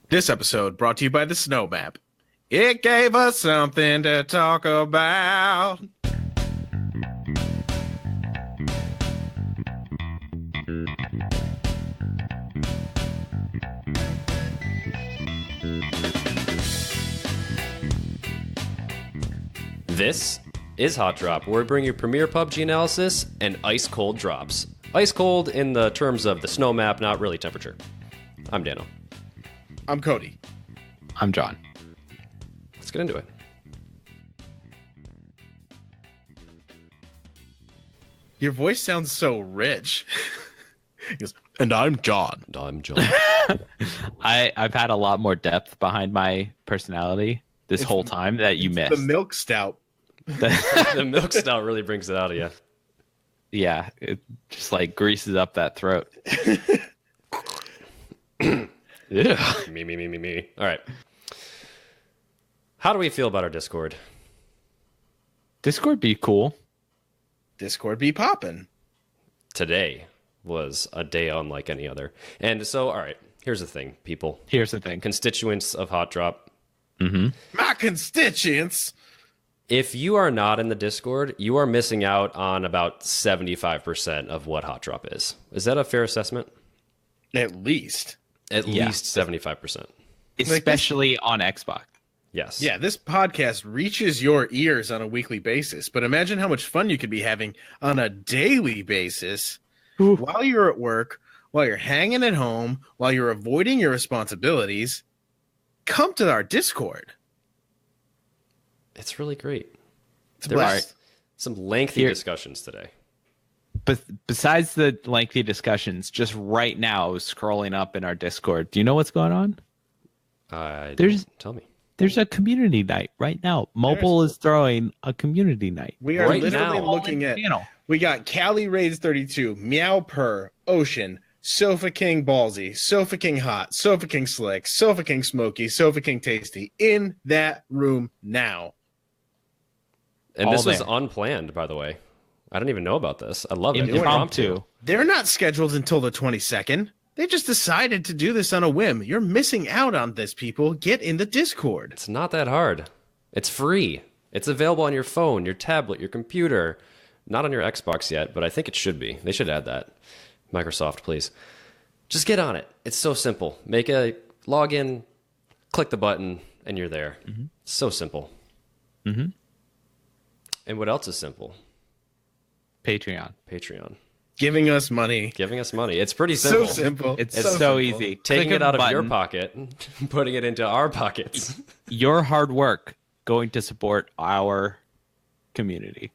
This episode brought to you by the Snow Map. It gave us something to talk about. This is Hot Drop, where we bring you premier PUBG analysis and ice cold drops. Ice cold in the terms of the snow map, not really temperature. I'm Dano. I'm Cody. I'm John. Let's get into it. Your voice sounds so rich. He goes, and I'm John. And I'm John. I've had a lot more depth behind my personality this whole time that you missed. The milk stout. The milk stout really brings it out of you. Yeah, it just like greases up that throat. Yeah. Me. All right. How do we feel about our Discord? Discord be cool. Discord be poppin'. Today was a day unlike any other. And so, all right, here's the thing, people. Here's the thing. Constituents of Hot Drop. My constituents. If you are not in the Discord, you are missing out on about 75% of what Hot Drop is. Is that a fair assessment? At least. At least 75%. Especially on Xbox. Yes. Yeah, this podcast reaches your ears on a weekly basis, but imagine how much fun you could be having on a daily basis while you're at work, while you're hanging at home, while you're avoiding your responsibilities. Come to our Discord. It's really great. It's There blessed. were some lengthy discussions today. But besides the lengthy discussions, just right now, I was scrolling up in our Discord. Do you know what's going on? Tell me. There's a community night right now. Mobile is throwing a community night. We are Right literally now. looking at. Channel. We got Cali Raids 32, Meow Purr, Ocean, Sofa King Ballsy, Sofa King Hot, Sofa King Slick, Sofa King Smoky, Sofa King Tasty in that room now. And All this was there. unplanned, by the way. I didn't even know about this. I love it. Impromptu. They're not scheduled until the 22nd. They just decided to do this on a whim. You're missing out on this, people. Get in the Discord. It's not that hard. It's free. It's available on your phone, your tablet, your computer. Not on your Xbox yet, but I think it should be. They should add that. Microsoft, please. Just get on it. It's so simple. Make a login, click the button, and you're there. So simple. Mhm. And what else is simple? Patreon. Patreon. Giving us money. Giving us money. It's pretty So simple. simple. It's So so simple. easy. Taking Click it a out of your button. pocket, putting it into our pockets. Your hard work going to support our community.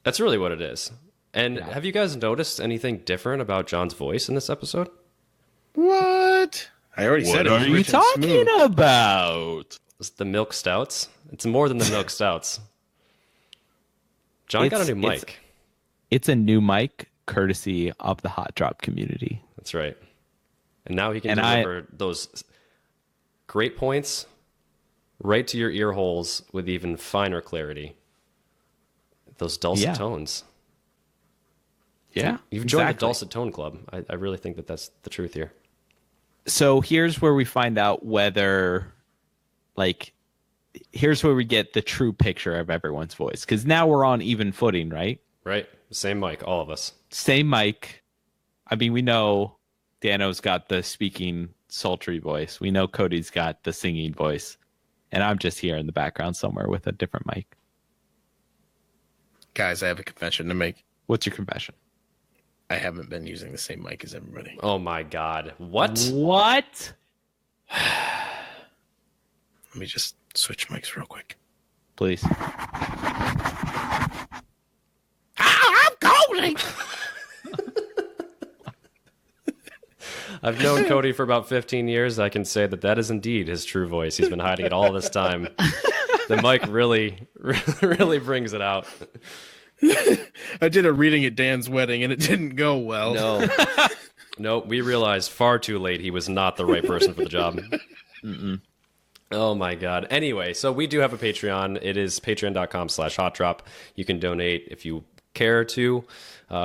That's really what it is. And Yeah. have you guys noticed anything different about John's voice in this episode? What? I already said it. What was are you rich and smooth. talking about? It's the milk stouts. It's more than the milk stouts. John got a new It's- mic. It's a new mic courtesy of the Hot Drop community. That's right. And now he can And deliver those great points right to your ear holes with even finer clarity. Those dulcet Yeah. tones. Yeah. You've joined the exactly. dulcet tone club. I really think that that's the truth here. So here's where we find out whether, like, here's where we get the true picture of everyone's voice. Because now we're on even footing, right? Right? Same mic, all of us. Same mic. I mean, we know Dano's got the speaking sultry voice. We know Cody's got the singing voice. And I'm just here in the background somewhere with a different mic. Guys, I have a confession to make. What's your confession? I haven't been using the same mic as everybody. Oh my God. What? What? Let me just switch mics real quick. Please. I'm Cody! I've known Cody for about 15 years. I can say that that is indeed his true voice. He's been hiding it all this time. The mic really brings it out. I did a reading at Dan's wedding, and it didn't go well. No. No, we realized far too late he was not the right person for the job. Oh my God. Anyway, so we do have a Patreon. It is patreon.com/hotdrop. You can donate if you care to.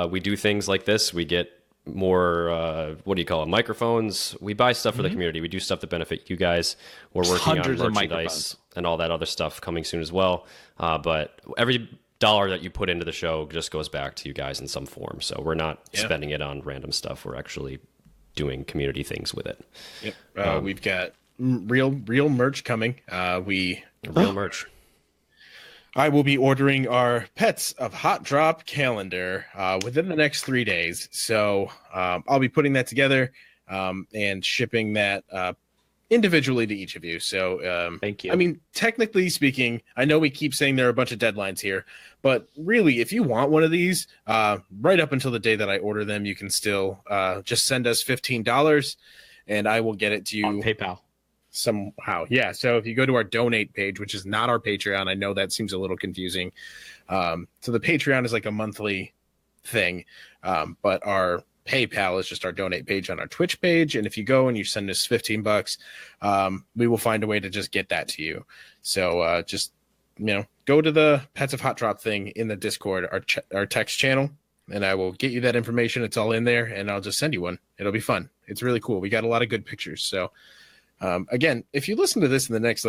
We do things like this. We get more what do you call it, microphones. We buy stuff for the community. We do stuff to benefit you guys. We're working Hundreds on of merchandise and all that other stuff coming soon as well. But every dollar that you put into the show just goes back to you guys in some form. So we're not spending it on random stuff. We're actually doing community things with it. Yep. We've got real merch coming. Real merch. I will be ordering our Pets of Hot Drop calendar within the next 3 days. So I'll be putting that together and shipping that individually to each of you. So thank you. I mean, technically speaking, I know we keep saying there are a bunch of deadlines here, but really, if you want one of these, right up until the day that I order them, you can still just send us $15 and I will get it to you on PayPal. Somehow. Yeah. So if you go to our donate page, which is not our Patreon, I know that seems a little confusing. So the Patreon is like a monthly thing. But our PayPal is just our donate page on our Twitch page. And if you go and you send us $15, we will find a way to just get that to you. So just, go to the Pets of Hot Drop thing in the Discord, our text channel, and I will get you that information. It's all in there and I'll just send you one. It'll be fun. It's really cool. We got a lot of good pictures. So again, if you listen to this in the next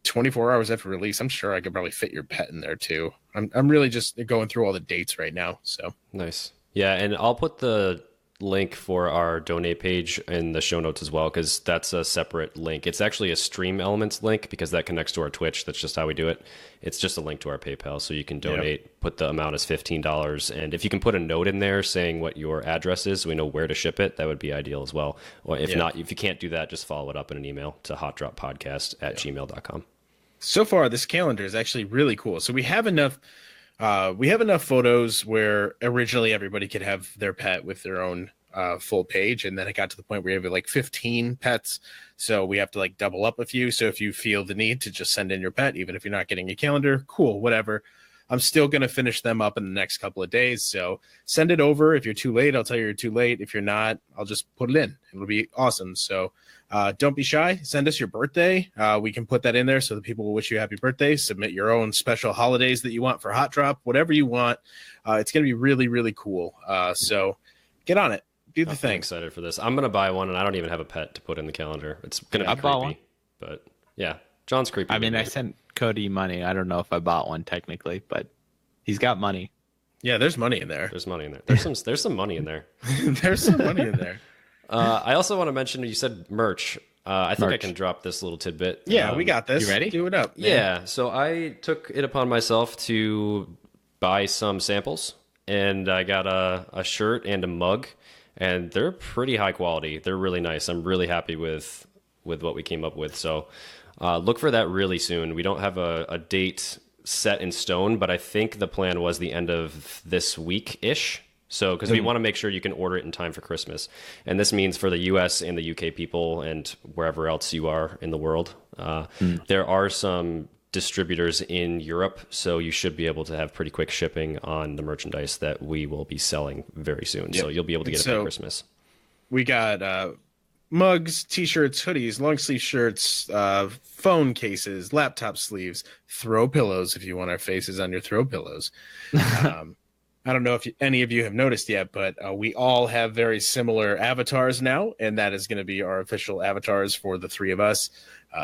24 hours after release, I'm sure I could probably fit your pet in there too. I'm really just going through all the dates right now. So nice. Yeah. And I'll put the link for our donate page in the show notes as well, because that's a separate link. It's actually a Stream Elements link because that connects to our Twitch. That's just how we do it. It's just a link to our PayPal, so you can donate, put the amount as $15. And if you can put a note in there saying what your address is so we know where to ship it, that would be ideal as well. Or if not, if you can't do that, just follow it up in an email to hotdroppodcast@gmail.com. So far, this calendar is actually really cool. So we have enough photos where originally everybody could have their pet with their own full page, and then it got to the point where you have 15 pets, so we have to double up a few. So if you feel the need to just send in your pet, even if you're not getting a calendar, cool, whatever. I'm still going to finish them up in the next couple of days, so send it over. If you're too late, I'll tell you you're too late. If you're not, I'll just put it in. It'll be awesome. So don't be shy. Send us your birthday. We can put that in there so that people will wish you a happy birthday. Submit your own special holidays that you want for Hot Drop, whatever you want. It's going to be really, really cool. So get on it. Do the thing. I'm excited for this. I'm going to buy one, and I don't even have a pet to put in the calendar. It's going to be creepy. But yeah, John's creepy. I mean, I sent Cody money. I don't know if I bought one technically, but he's got money. Yeah, there's money in there. There's money in there. There's some money in there. There's some money in there. I also want to mention, you said merch. I think I can drop this little tidbit. Yeah, we got this. You ready? Do it up. Man. Yeah, so I took it upon myself to buy some samples, and I got a shirt and a mug, and they're pretty high quality. They're really nice. I'm really happy with what we came up with. So look for that really soon. We don't have a date set in stone, but I think the plan was the end of this week-ish. So, because we want to make sure you can order it in time for Christmas. And this means for the US and the UK people and wherever else you are in the world, there are some distributors in Europe. So you should be able to have pretty quick shipping on the merchandise that we will be selling very soon. Yep. So you'll be able to get it for Christmas. We got mugs, t-shirts, hoodies, long sleeve shirts, phone cases, laptop sleeves, throw pillows if you want our faces on your throw pillows. I don't know if any of you have noticed yet, but we all have very similar avatars now, and that is going to be our official avatars for the three of us.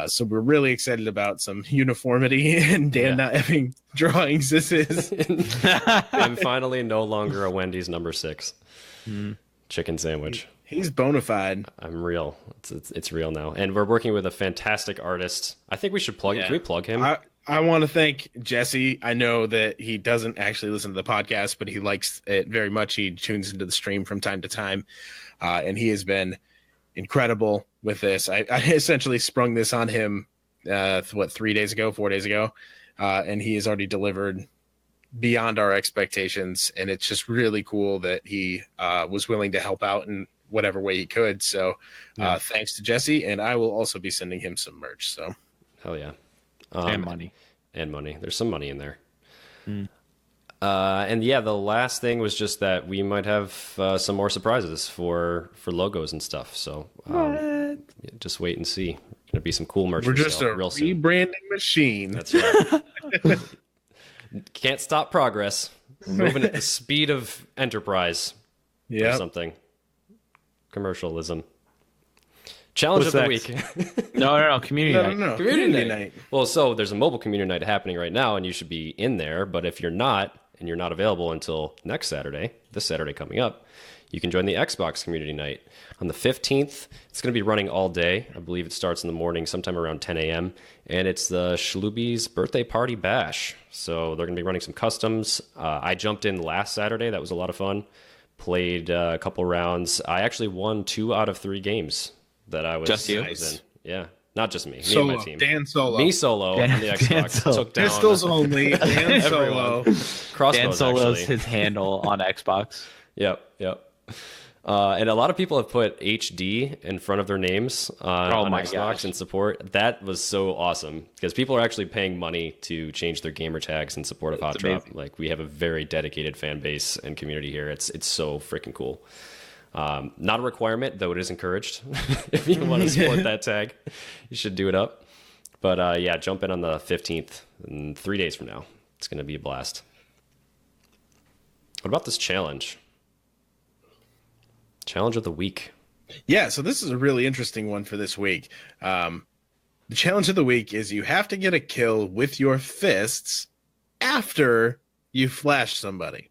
So we're really excited about some uniformity and Dan not having drawings. This is. I'm finally no longer a Wendy's number 6 chicken sandwich. He's bona fide. I'm real. It's real now, and we're working with a fantastic artist. I think we should plug him. Can we plug him? I want to thank Jesse. I know that he doesn't actually listen to the podcast, but he likes it very much. He tunes into the stream from time to time, and he has been incredible with this. I essentially sprung this on him, 4 days ago, and he has already delivered beyond our expectations, and it's just really cool that he was willing to help out in whatever way he could. So thanks to Jesse, and I will also be sending him some merch. So hell yeah. And money. There's some money in there. And yeah, the last thing was just that we might have some more surprises for logos and stuff. So just wait and see. Gonna be some cool merch. We're just a rebranding machine. That's right. Can't stop progress. We're moving at the speed of enterprise. Yeah. Something. commercialism. Challenge What's of the next? week. No. Community night. No. Community night. Well, so there's a mobile community night happening right now, and you should be in there. But if you're not, and you're not available until next Saturday, this Saturday coming up, you can join the Xbox community night on the 15th. It's going to be running all day. I believe it starts in the morning, sometime around 10 a.m. And it's the Shluby's birthday party bash. So they're going to be running some customs. I jumped in last Saturday. That was a lot of fun. Played a couple rounds. I actually won 2 out of 3 games that I was, Just you? I was in. Yeah, not just me. Solo. Me and my team. Dan Solo. Me solo Dan- on the Dan Xbox. Solo. Took down Pistols only. Dan Solo. crossbows, Dan Solo's actually. his handle on Xbox. Yep. And a lot of people have put HD in front of their names on my Xbox gosh. and support. That was so awesome because people are actually paying money to change their gamer tags in support of HOTDROP. amazing. Like, we have a very dedicated fan base and community here. It's so freaking cool. Not a requirement, though it is encouraged. If you want to support that tag, you should do it up. But yeah, jump in on the 15th, in 3 days from now. It's going to be a blast. What about this challenge? Challenge of the week. Yeah, so this is a really interesting one for this week. The challenge of the week is you have to get a kill with your fists after you flash somebody.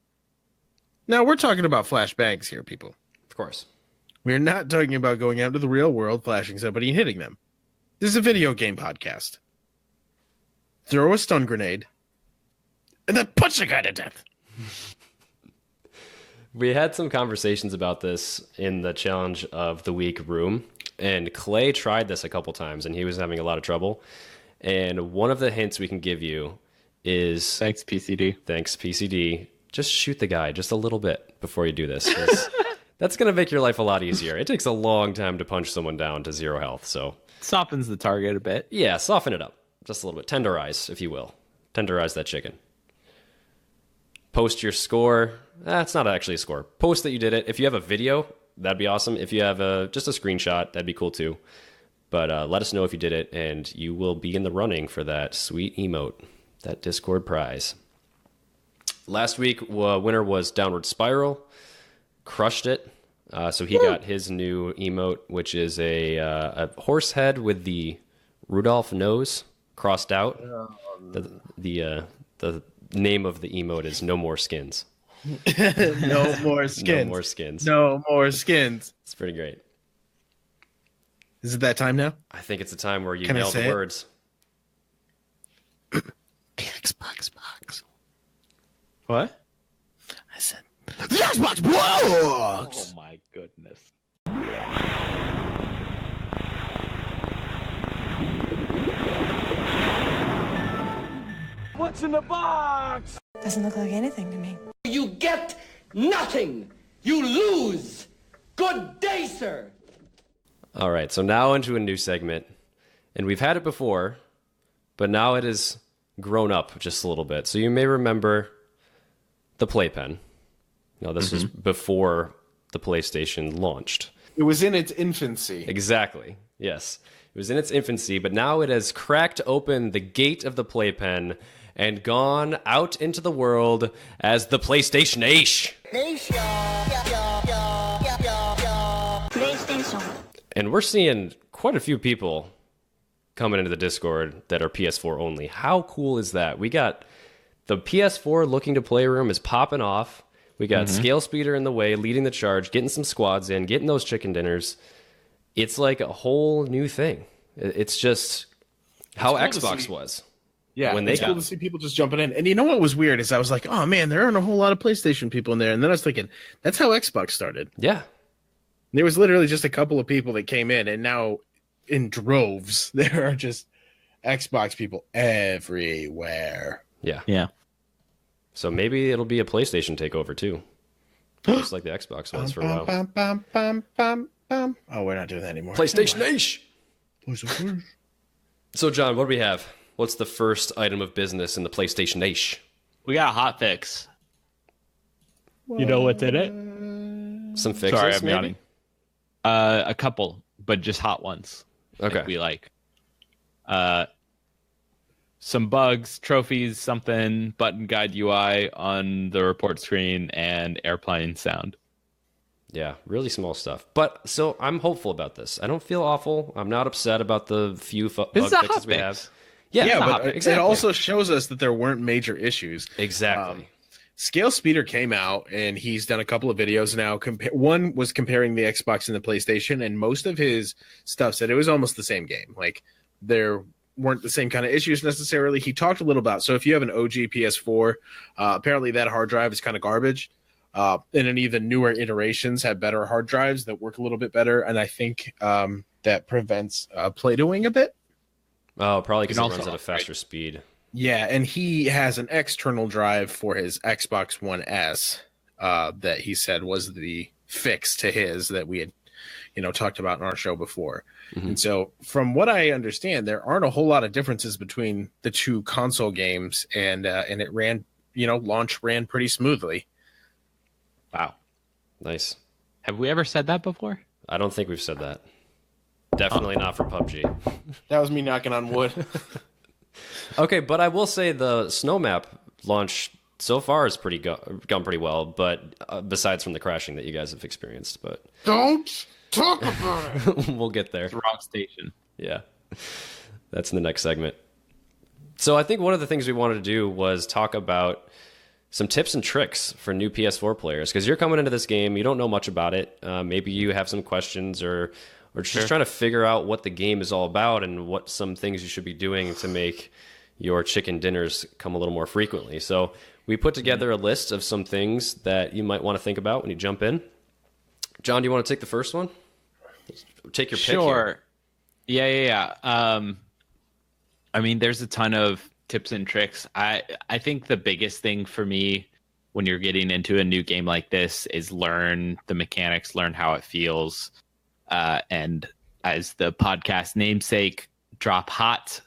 Now, we're talking about flashbangs here, people. Of course. We're not talking about going out into the real world, flashing somebody and hitting them. This is a video game podcast. Throw a stun grenade and then punch the guy to death. We had some conversations about this in the challenge of the week room, and Clay tried this a couple times, and he was having a lot of trouble. And one of the hints we can give you is... Thanks, PCD. Thanks, PCD. Just shoot the guy just a little bit before you do this. 'Cause that's going to make your life a lot easier. It takes a long time to punch someone down to 0 health, so... Softens the target a bit. Yeah, soften it up. Just a little bit. Tenderize, if you will. Tenderize that chicken. Post your score. It's not actually a score. Post that you did it. If you have a video, that'd be awesome. If you have just a screenshot, that'd be cool too. But let us know if you did it, and you will be in the running for that sweet emote, that Discord prize. Last week, winner was Downward Spiral. Crushed it. So he got his new emote, which is a horse head with the Rudolph nose crossed out. The name of the emote is No More Skins. No more skins. No more skins. No more skins. It's pretty great. Is it that time now? I think it's a time where you Can I nail say the it? words. Xbox box. What? I said the Xbox box. Oh my goodness. What's in the box? Doesn't look like anything to me. You get nothing. You lose. Good day, sir. All right, so now into a new segment. And we've had it before, but now it has grown up just a little bit. So you may remember the Playpen. Now, this was before the PlayStation launched. It was in its infancy. Exactly. Yes. It was in its infancy, but now it has cracked open the gate of the Playpen and gone out into the world as the PlayStation Ace. PlayStation. And we're seeing quite a few people coming into the Discord that are PS4 only. How cool is that? We got the PS4 looking to play room is popping off. We got Scale Speeder in the way, leading the charge, getting some squads in, getting those chicken dinners. It's like a whole new thing. It's just how cool to Xbox see. was. Yeah, when they it's got cool to see people just jumping in. And you know what was weird is I was like, oh man, there aren't a whole lot of PlayStation people in there. And then I was thinking, that's how Xbox started. Yeah. There was literally just a couple of people that came in, and now in droves there are just Xbox people everywhere. Yeah. Yeah. So maybe it'll be a PlayStation takeover too. Just like the Xbox was for a while. Bum, bum, bum, bum, bum. Oh, we're not doing that anymore. PlayStation Ace. PlayStation. So John, what do we have? What's the first item of business in the PlayStation Ace? We got a hot fix. You know what's in it? Some fixes, Sorry, I'm maybe? yawning. A couple, but just hot ones. Okay. If we like. Some bugs, trophies, something, button guide UI on the report screen, and airplane sound. Yeah, really small stuff. But so I'm hopeful about this. I don't feel awful. I'm not upset about the few bug This is a fixes hot we fix. have. Yeah, Yeah, it's a but hot fix. it Exactly. also shows us that there weren't major issues. Exactly. Scale Speeder came out and he's done a couple of videos now. One was comparing the Xbox and the PlayStation, and most of his stuff said it was almost the same game. Like there weren't the same kind of issues necessarily. He talked a little about, so if you have an OG PS4, apparently that hard drive is kind of garbage. And any of the newer iterations have better hard drives that work a little bit better. And I think that prevents play-dohing a bit. Oh, probably because it also runs at a upgrade. faster speed. Yeah, and he has an external drive for his Xbox One S that he said was the fix to his that we had, talked about in our show before. Mhm. And so, from what I understand, there aren't a whole lot of differences between the two console games, and it ran, launch ran pretty smoothly. Wow. Nice. Have we ever said that before? I don't think we've said that. Definitely not for PUBG. That was me knocking on wood. Okay, but I will say the snow map launch so far is gone pretty well, but besides from the crashing that you guys have experienced, but Don't talk about it. we'll get there. It's the wrong station. Yeah. That's in the next segment. So I think one of the things we wanted to do was talk about some tips and tricks for new PS4 players, because you're coming into this game, you don't know much about it. Maybe you have some questions or just trying to figure out what the game is all about and what some things you should be doing to make your chicken dinners come a little more frequently. So we put together a list of some things that you might want to think about when you jump in. John, do you want to take the first one? Take your pick Sure. Yeah. I mean, there's a ton of tips and tricks. I think the biggest thing for me when you're getting into a new game like this is learn the mechanics, learn how it feels. And as the podcast namesake, drop hot,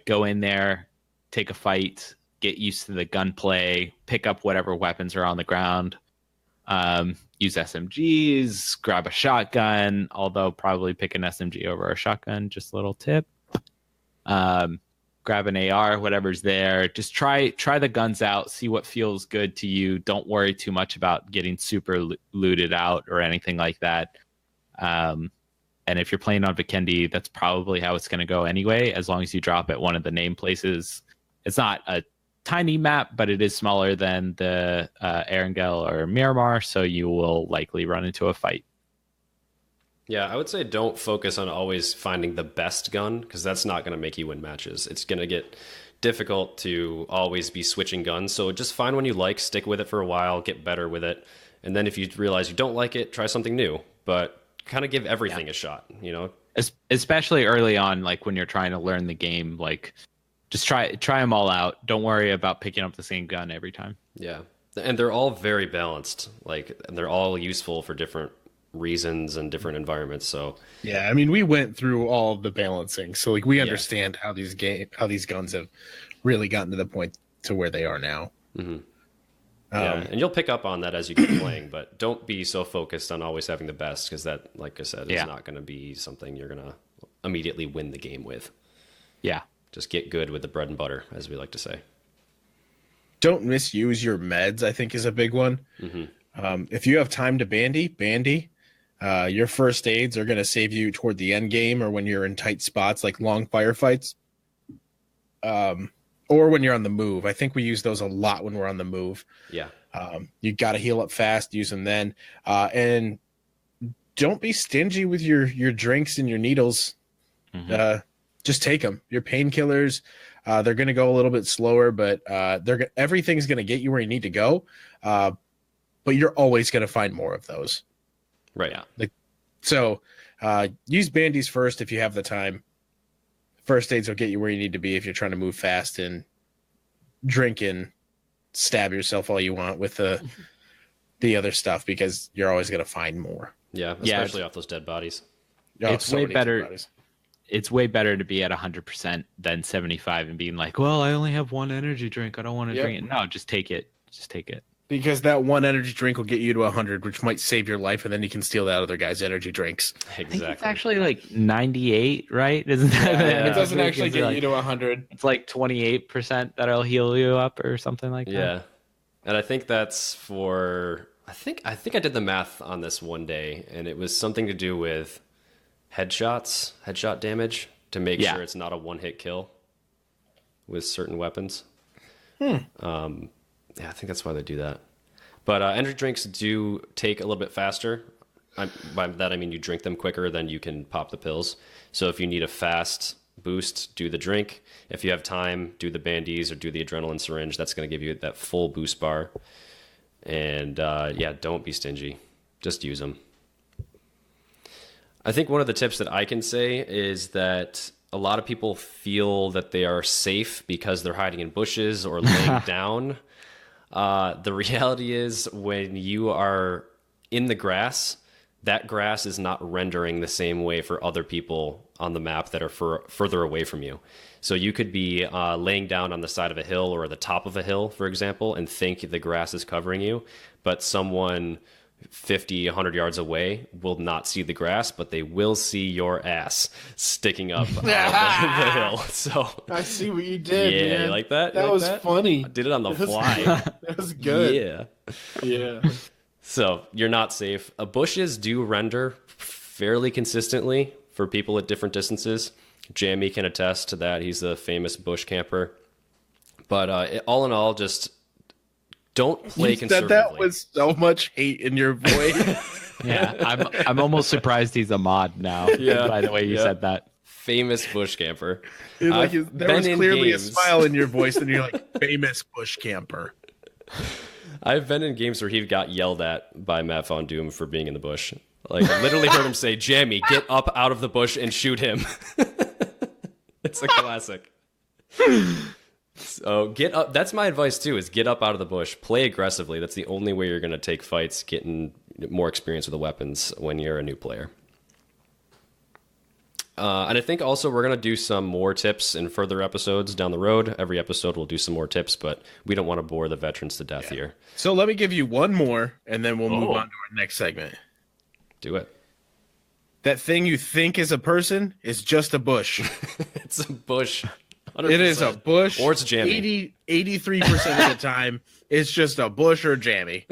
go in there, take a fight, get used to the gunplay, pick up whatever weapons are on the ground, use SMGs, grab a shotgun, although probably pick an SMG over a shotgun, just a little tip. Grab an AR, whatever's there. Just try the guns out, see what feels good to you. Don't worry too much about getting super looted out or anything like that. And if you're playing on Vikendi, that's probably how it's going to go anyway, as long as you drop at one of the name places. It's not a tiny map, but it is smaller than the Erangel or Miramar, so you will likely run into a fight. Yeah, I would say don't focus on always finding the best gun, because that's not going to make you win matches. It's going to get difficult to always be switching guns. So just find one you like, stick with it for a while, get better with it. And then if you realize you don't like it, try something new. But kind of give everything a shot, Especially early on, like when you're trying to learn the game, like just try them all out. Don't worry about picking up the same gun every time. Yeah. And they're all very balanced. And they're all useful for different reasons and different environments. So Yeah, I mean, we went through all of the balancing, so we understand how these guns have really gotten to the point to where they are now. Mm-hmm. And you'll pick up on that as you keep playing, but don't be so focused on always having the best, because that, like I said, is not going to be something you're going to immediately win the game with. Yeah. Just get good with the bread and butter, as we like to say. Don't misuse your meds, I think, is a big one. Mm-hmm. If you have time to bandy. Your first aids are going to save you toward the end game, or when you're in tight spots like long firefights, or when you're on the move. I think we use those a lot when we're on the move. Yeah. You got to heal up fast, use them then. And don't be stingy with your drinks and your needles. Mm-hmm. Just take them. Your painkillers, they're going to go a little bit slower, but everything's going to get you where you need to go. But you're always going to find more of those. Right. Yeah. So use bandies first if you have the time. First aids will get you where you need to be if you're trying to move fast, and drink and stab yourself all you want with the other stuff, because you're always going to find more. Yeah, especially off those dead bodies. It's way better. It's way better to be at 100% than 75 and being like, well, I only have one energy drink. I don't want to drink it. No, just take it. Just take it. Because that one energy drink will get you to 100, which might save your life, and then you can steal that other guy's energy drinks. I think it's actually like 98, right? Isn't that? Yeah, it doesn't actually get you to 100. It's like 28% that'll heal you up or something like that. Yeah. And I think that's for I think I did the math on this one day, and it was something to do with headshot damage to make sure it's not a one-hit kill with certain weapons. Yeah, I think that's why they do that. But energy drinks do take a little bit faster. By that I mean you drink them quicker than you can pop the pills. So if you need a fast boost, do the drink. If you have time, do the bandies or do the adrenaline syringe. That's going to give you that full boost bar. And yeah, don't be stingy. Just use them. I think one of the tips that I can say is that a lot of people feel that they are safe because they're hiding in bushes or laying down. The reality is when you are in the grass, that grass is not rendering the same way for other people on the map that are further away from you. So you could be laying down on the side of a hill or the top of a hill, for example, and think the grass is covering you, but someone 50, 100 yards away will not see the grass, but they will see your ass sticking up out of the hill. So I see what you did. Yeah, man. you like that? That was funny. I did it on the fly. That was good. Yeah. So you're not safe. Bushes do render fairly consistently for people at different distances. Jamie can attest to that. He's a famous bush camper. But all in all, just don't play conservatively. That was so much hate in your voice. Yeah, I'm almost surprised he's a mod now. Yeah, by the way you said that. Famous bush camper. Like there was clearly a smile in your voice, and you're like, famous bush camper. I've been in games where he got yelled at by Matt Von Doom for being in the bush. Like, I literally heard him say, Jamie, get up out of the bush and shoot him. It's a classic. So get up. That's my advice too, is get up out of the bush. Play aggressively. That's the only way you're going to take fights, getting more experience with the weapons when you're a new player. And I think also we're going to do some more tips in further episodes down the road. Every episode we'll do some more tips, but we don't want to bore the veterans to death here. So let me give you one more, and then we'll move on to our next segment. Do it. That thing you think is a person is just a bush. It's a bush. 100%. It is a bush. Or it's Jammy. 83% of the time, it's just a bush or Jammy.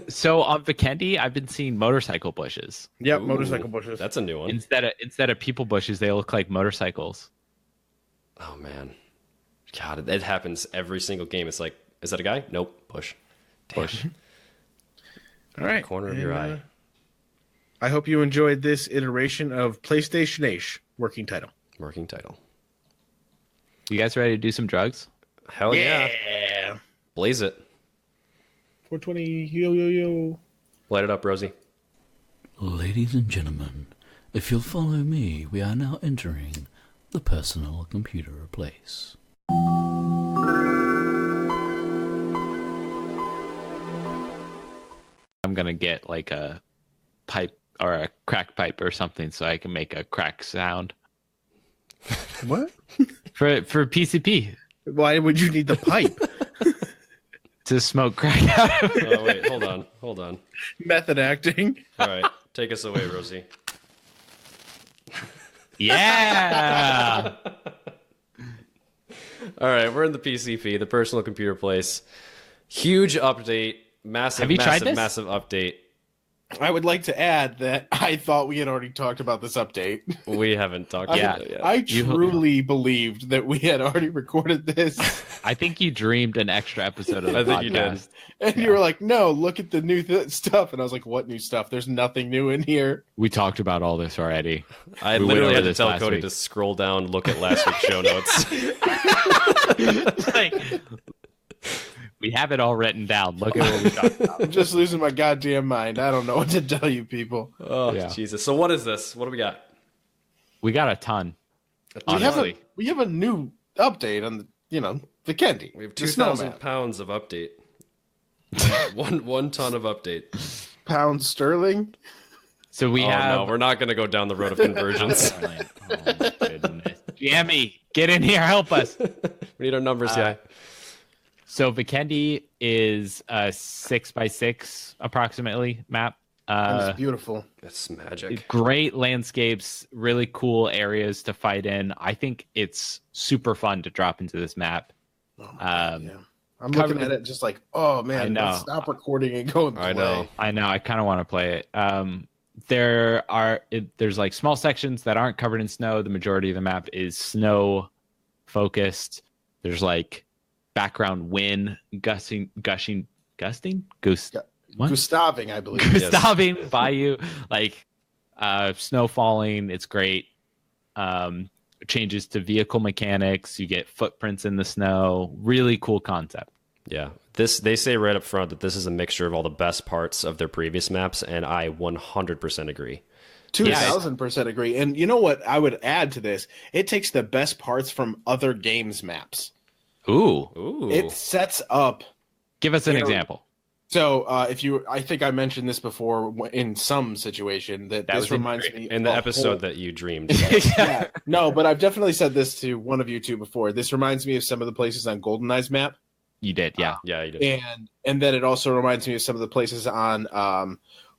So on Vikendi, I've been seeing motorcycle bushes. Yep, motorcycle bushes. That's a new one. Instead of people bushes, they look like motorcycles. Oh, man. God, it happens every single game. It's like, is that a guy? Nope. Bush. Damn. Bush. All right. Corner of your eye. I hope you enjoyed this iteration of PlayStation Ace working title. Working title. You guys ready to do some drugs? Hell yeah. Blaze it. 420, yo. Light it up, Rosie. Ladies and gentlemen, if you'll follow me, we are now entering the personal computer place. I'm going to get like a pipe or a crack pipe or something so I can make a crack sound. What? For PCP. Why would you need the pipe? To smoke crack out of it. Oh, wait. Hold on. Method acting. All right. Take us away, Rosie. Yeah. All right. We're in the PCP, the personal computer place. Huge update. Massive update. I would like to add that I thought we had already talked about this update. We haven't talked about it yet. I truly believed that we had already recorded this. I think you dreamed an extra episode of the podcast. I think you did. And you were like, no, look at the new stuff. And I was like, what new stuff? There's nothing new in here. We talked about all this already. I literally had to tell Cody to scroll down, look at last week's show notes. We have it all written down. Look at what we talked about. I'm just losing my goddamn mind. I don't know what to tell you people. Oh, yeah. Jesus. So what is this? What do we got? We got a ton. We have a new update on the candy. We have 2,000 pounds of update. one ton of update. Pounds sterling? So we have... No, we're not going to go down the road of conversions. Oh, my goodness. Jamie, get in here. Help us. We need our numbers, guy. So Vikendi is a 6x6 approximately map. It's beautiful. It's magic. Great landscapes, really cool areas to fight in. I think it's super fun to drop into this map. I'm I'm looking at it just like, oh man, let's stop recording and go and play. I know. I kind of want to play it. There's like small sections that aren't covered in snow. The majority of the map is snow focused. There's like background wind gustaving, I believe. Gustaving by you, like snow falling. It's great. Changes to vehicle mechanics. You get footprints in the snow. Really cool concept. Yeah. They say right up front that this is a mixture of all the best parts of their previous maps, and I 100% agree. 2000% agree. And you know what I would add to this? It takes the best parts from other games' maps. Ooh. It sets up. Give us an example. So I think I mentioned this before in some situation that this reminds me in the episode that you dreamed. Yeah. No, but I've definitely said this to one of you two before. This reminds me of some of the places on GoldenEye's map. You did, yeah. Yeah, you did. And then it also reminds me of some of the places on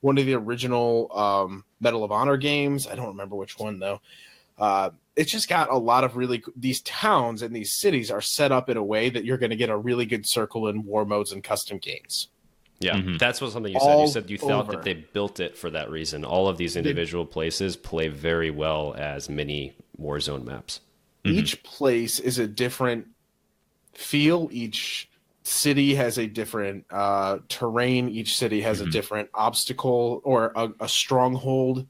one of the original Medal of Honor games. I don't remember which one though. It's just got a lot of these towns and these cities are set up in a way that you're going to get a really good circle in war modes and custom games. Yeah, that's what something you said. You said you thought that they built it for that reason. All of these individual places play very well as mini Warzone maps. Each place is a different feel. Each city has a different terrain. Each city has a different obstacle or a stronghold.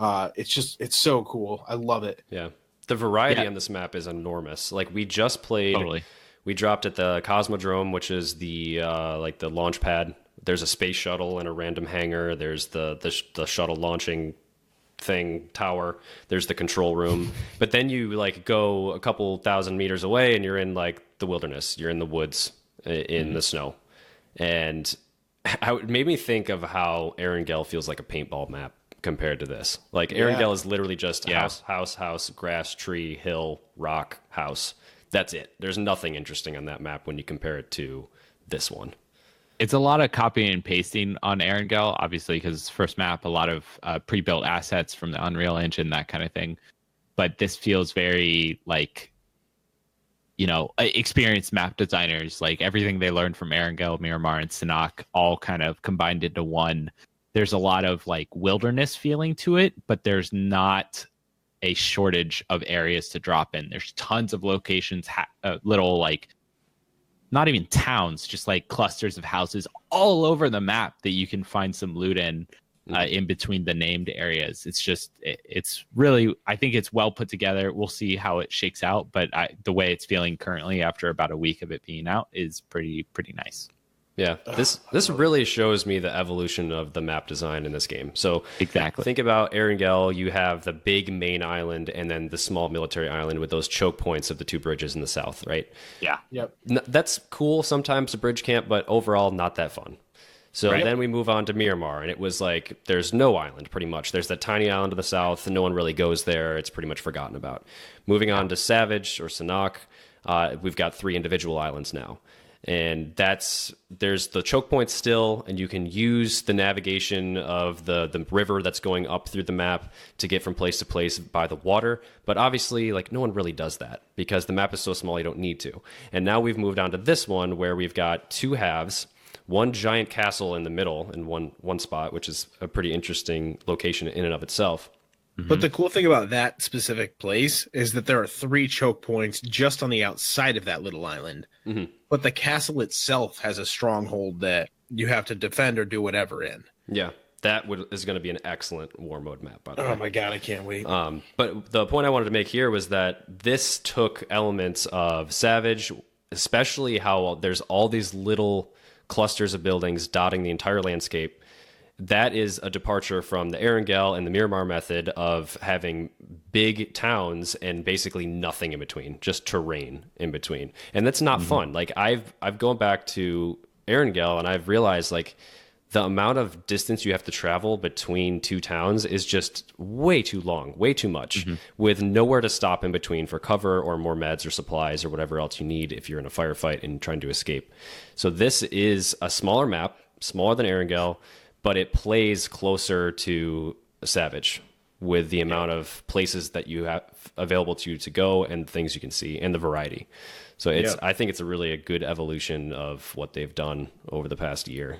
It's so cool. I love it. Yeah. The variety on this map is enormous. Like we just played, we dropped at the Cosmodrome, which is the like the launch pad. There's a space shuttle in a random hangar. There's the shuttle launching thing tower. There's the control room. But then you like go a couple thousand meters away and you're in like the wilderness. You're in the woods in the snow. And it made me think of how Erangel feels like a paintball map compared to this. Like Erangel is literally just house, grass, tree, hill, rock, house. That's it. There's nothing interesting on that map when you compare it to this one. It's a lot of copying and pasting on Erangel, obviously, because it's first map, a lot of pre-built assets from the Unreal Engine, that kind of thing. But this feels very like, experienced map designers, like everything they learned from Erangel, Miramar, and Sanhok all kind of combined into one. There's a lot of like wilderness feeling to it, but there's not a shortage of areas to drop in. There's tons of locations, little like not even towns, just like clusters of houses all over the map that you can find some loot in between the named areas. It's just, it's really, I think it's well put together. We'll see how it shakes out, but the way it's feeling currently after about a week of it being out is pretty nice. Yeah, this really shows me the evolution of the map design in this game. So exactly, think about Erangel. You have the big main island and then the small military island with those choke points of the two bridges in the south, right? Yeah. Yep. That's cool sometimes, a bridge camp, but overall not that fun. So then we move on to Miramar, and it was like there's no island pretty much. There's that tiny island to the south. No one really goes there. It's pretty much forgotten about. Moving on to Savage or Sanhok, we've got 3 individual islands now. And there's the choke points still, and you can use the navigation of the river that's going up through the map to get from place to place by the water. But obviously, like, no one really does that because the map is so small you don't need to. And now we've moved on to this one where we've got 2 halves, one giant castle in the middle in one spot, which is a pretty interesting location in and of itself. But the cool thing about that specific place is that there are 3 choke points just on the outside of that little island. But the castle itself has a stronghold that you have to defend or do whatever in. Yeah, that is going to be an excellent war mode map, by the way. Oh my god, I can't wait. But the point I wanted to make here was that this took elements of Savage, especially how there's all these little clusters of buildings dotting the entire landscape. That is a departure from the Erangel and the Miramar method of having big towns and basically nothing in between, just terrain in between. And that's not fun. Like I've gone back to Erangel and I've realized like the amount of distance you have to travel between 2 towns is just way too long, way too much, with nowhere to stop in between for cover or more meds or supplies or whatever else you need if you're in a firefight and trying to escape. So this is a smaller map, smaller than Erangel, but it plays closer to Savage. with the amount of places that you have available to you to go and things you can see and the variety. So I think it's a good evolution of what they've done over the past year.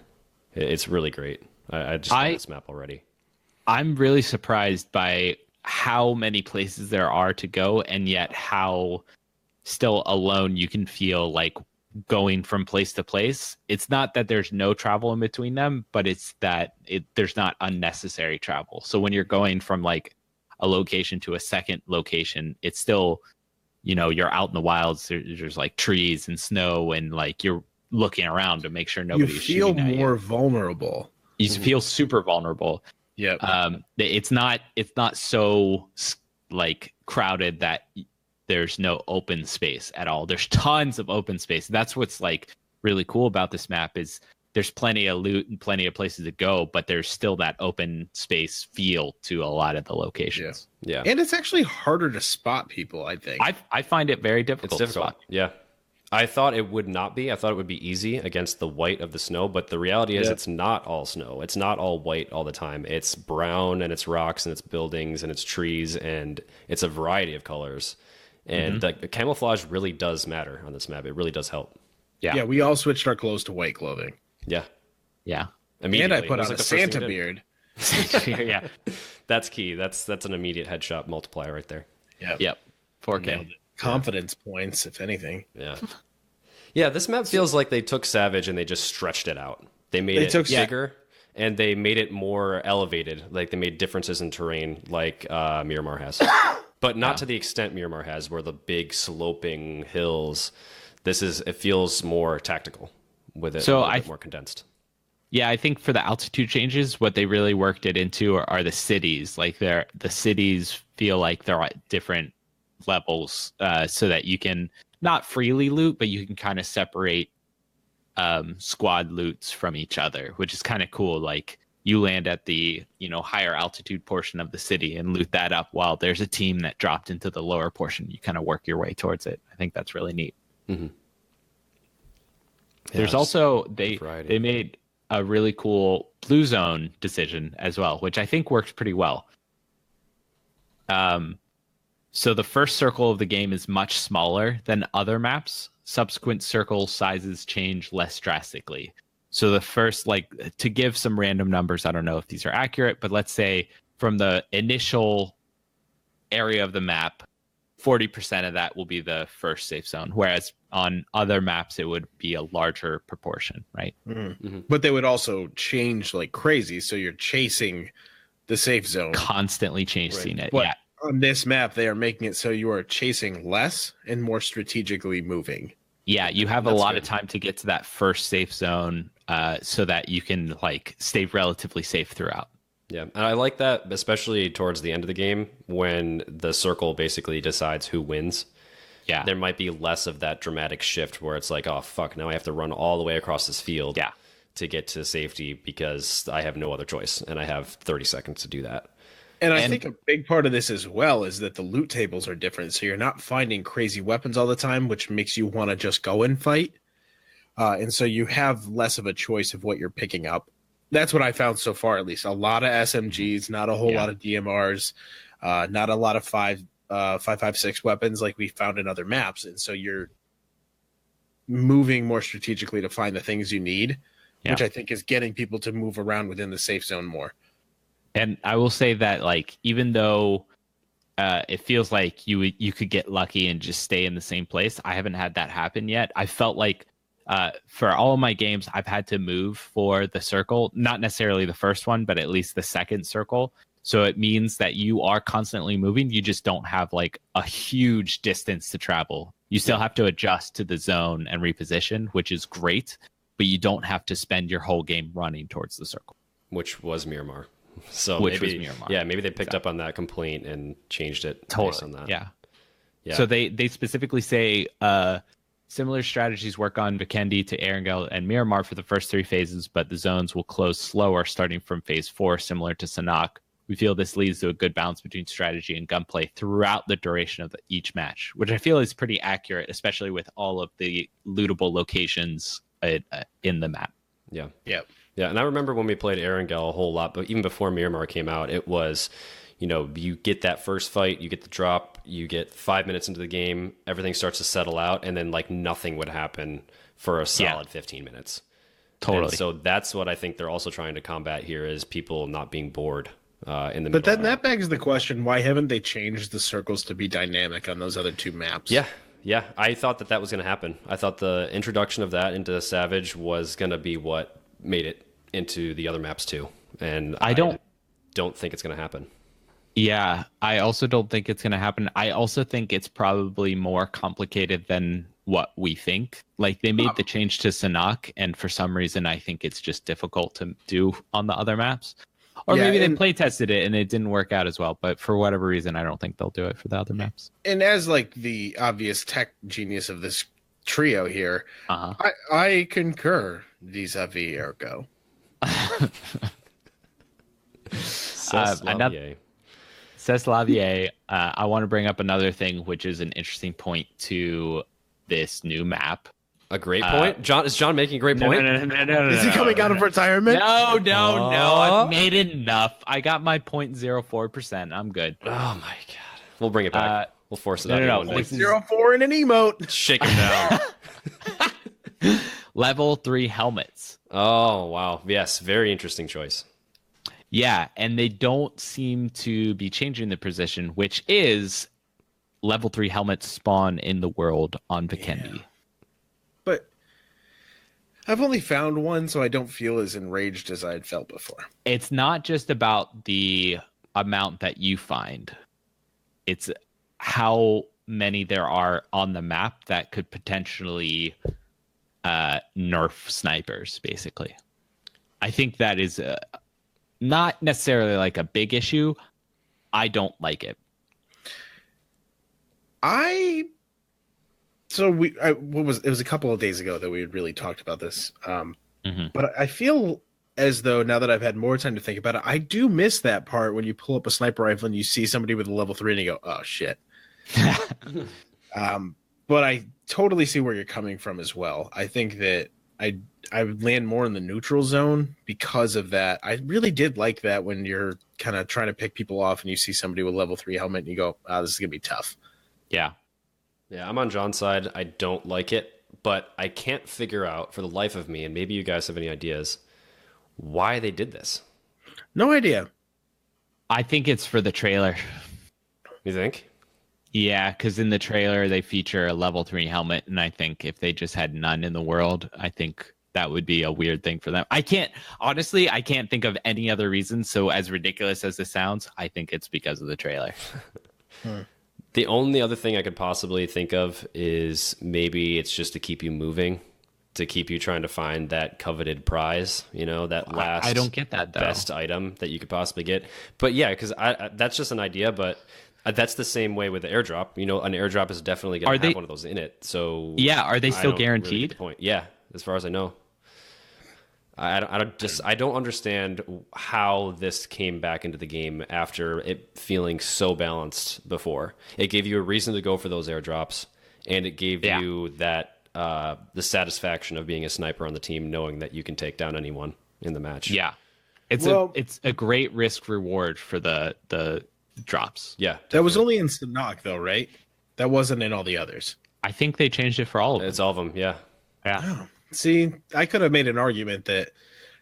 It's really great. I just love this map already. I'm really surprised by how many places there are to go, and yet how still alone you can feel like going from place to place. It's not that there's no travel in between them, but it's that there's not unnecessary travel. So when you're going from like a location to a second location, it's still, you're out in the wilds. There's like trees and snow, and like you're looking around to make sure nobody's shooting at you. You feel more vulnerable. You feel super vulnerable. Yeah. It's not so like crowded that there's no open space at all. There's tons of open space. That's what's like really cool about this map is there's plenty of loot and plenty of places to go, but there's still that open space feel to a lot of the locations. Yeah. And it's actually harder to spot people, I think. I find it very difficult. It's difficult. To spot. Yeah. I thought it would not be. I thought it would be easy against the white of the snow, but the reality is it's not all snow. It's not all white all the time. It's brown, and it's rocks, and it's buildings, and it's trees, and it's a variety of colors. And the camouflage really does matter on this map. It really does help. Yeah, we all switched our clothes to white clothing. Yeah. And I put on a Santa beard. Yeah. That's key. That's an immediate headshot multiplier right there. Yep. 4K. Confidence points, if anything. Yeah. Yeah, this map feels like they took Savage and they just stretched it out. They made it bigger and they made it more elevated. Like they made differences in terrain like Miramar has. But not to the extent Miramar has, where the big sloping hills. It feels more tactical with it, a bit more condensed. Yeah, I think for the altitude changes, what they really worked it into are the cities. Like the cities feel like they're at different levels, so that you can not freely loot, but you can kind of separate squad loots from each other, which is kind of cool. Like you land at the higher altitude portion of the city and loot that up, while there's a team that dropped into the lower portion. You kind of work your way towards it. I think that's really neat. Mm-hmm. There's also they made a really cool blue zone decision as well, which I think works pretty well. So the first circle of the game is much smaller than other maps. Subsequent circle sizes change less drastically. So the first, to give some random numbers, I don't know if these are accurate, but let's say from the initial area of the map, 40% of that will be the first safe zone, whereas on other maps it would be a larger proportion, right? Mm-hmm. But they would also change like crazy, so you're chasing the safe zone. Constantly chasing it, but yeah. On this map, they are making it so you are chasing less and more strategically moving. Yeah, you have a lot of time to get to that first safe zone, so that you can stay relatively safe throughout. Yeah, and I like that, especially towards the end of the game when the circle basically decides who wins. Yeah, there might be less of that dramatic shift where it's like, oh fuck, now I have to run all the way across this field to get to safety because I have no other choice, and I have 30 seconds to do that. And I think a big part of this as well is that the loot tables are different. So you're not finding crazy weapons all the time, which makes you want to just go and fight. And so you have less of a choice of what you're picking up. That's what I found so far, at least. A lot of SMGs, not a whole lot of DMRs, not a lot of 5.56 weapons like we found in other maps. And so you're moving more strategically to find the things you need, which I think is getting people to move around within the safe zone more. And I will say that, even though it feels like you could get lucky and just stay in the same place, I haven't had that happen yet. I felt like for all of my games, I've had to move for the circle, not necessarily the first one, but at least the second circle. So it means that you are constantly moving. You just don't have a huge distance to travel. You still have to adjust to the zone and reposition, which is great, but you don't have to spend your whole game running towards the circle. Which was Miramar. So was Miramar. Yeah, maybe they picked up on that complaint and changed it based on that. Yeah. So they specifically say similar strategies work on Vikendi to Erangel and Miramar for the first 3 phases, but the zones will close slower starting from phase 4, similar to Sanhok. We feel this leads to a good balance between strategy and gunplay throughout the duration of each match, which I feel is pretty accurate, especially with all of the lootable locations in the map. Yeah, and I remember when we played Erangel a whole lot, but even before Miramar came out, it was, you get that first fight, you get the drop, you get 5 minutes into the game, everything starts to settle out, and then like nothing would happen for a solid 15 minutes. Totally. And so that's what I think they're also trying to combat here is people not being bored in the But middle. then that begs the question, why haven't they changed the circles to be dynamic on those other 2 maps? Yeah, I thought that was going to happen. I thought the introduction of that into Savage was going to be what made it into the other maps too. And I don't think it's going to happen. Yeah, I also don't think it's going to happen. I also think it's probably more complicated than what we think. Like they made the change to Sanhok, and for some reason I think it's just difficult to do on the other maps. Or maybe they play tested it and it didn't work out as well, but for whatever reason I don't think they'll do it for the other maps. And as like the obvious tech genius of this trio here, I concur vis-a-vis Ergo. Says Lavier. I want to bring up another thing, which is an interesting point to this new map. A great point? Is John making a great point? No. Is he coming out of retirement? No. I've made enough. I got my 0.04%. I'm good. Oh my god. We'll bring it back. We'll force it out. No. One day. 0.04 in an emote. Shake him down. Level 3 helmets. Oh, wow. Yes, very interesting choice. Yeah, and they don't seem to be changing the position, which is level 3 helmets spawn in the world on Vikendi. Yeah. But I've only found one, so I don't feel as enraged as I had felt before. It's not just about the amount that you find. It's how many there are on the map that could potentially nerf snipers, basically. I think that is not necessarily like a big issue. I don't like it. It was a couple of days ago that we had really talked about this. But I feel as though now that I've had more time to think about it, I do miss that part when you pull up a sniper rifle and you see somebody with a level 3 and you go, oh shit. But I totally see where you're coming from as well. I think that I would land more in the neutral zone because of that. I really did like that when you're kind of trying to pick people off and you see somebody with level 3 helmet and you go, this is going to be tough. Yeah. Yeah, I'm on John's side. I don't like it, but I can't figure out for the life of me, and maybe you guys have any ideas, why they did this. No idea. I think it's for the trailer. You think? Yeah, because in the trailer they feature a level 3 helmet, and I think if they just had none in the world, I think that would be a weird thing for them. I can't think of any other reason. So as ridiculous as this sounds, I think it's because of the trailer. The only other thing I could possibly think of is maybe it's just to keep you moving, to keep you trying to find that coveted prize, that last I don't get that, though. Best item that you could possibly get. But yeah, because that's just an idea, but that's the same way with the airdrop. An airdrop is definitely going to have one of those in it. So yeah, are they still guaranteed? Really get the point. Yeah, as far as I know. I don't understand how this came back into the game after it feeling so balanced before. It gave you a reason to go for those airdrops, and it gave you that the satisfaction of being a sniper on the team, knowing that you can take down anyone in the match. Yeah, it's a great risk reward for the drops. Yeah, definitely. That was only in Sanhok though, right? That wasn't in all the others. I think they changed it for all of them. It's all of them. Yeah. Oh. See, I could have made an argument that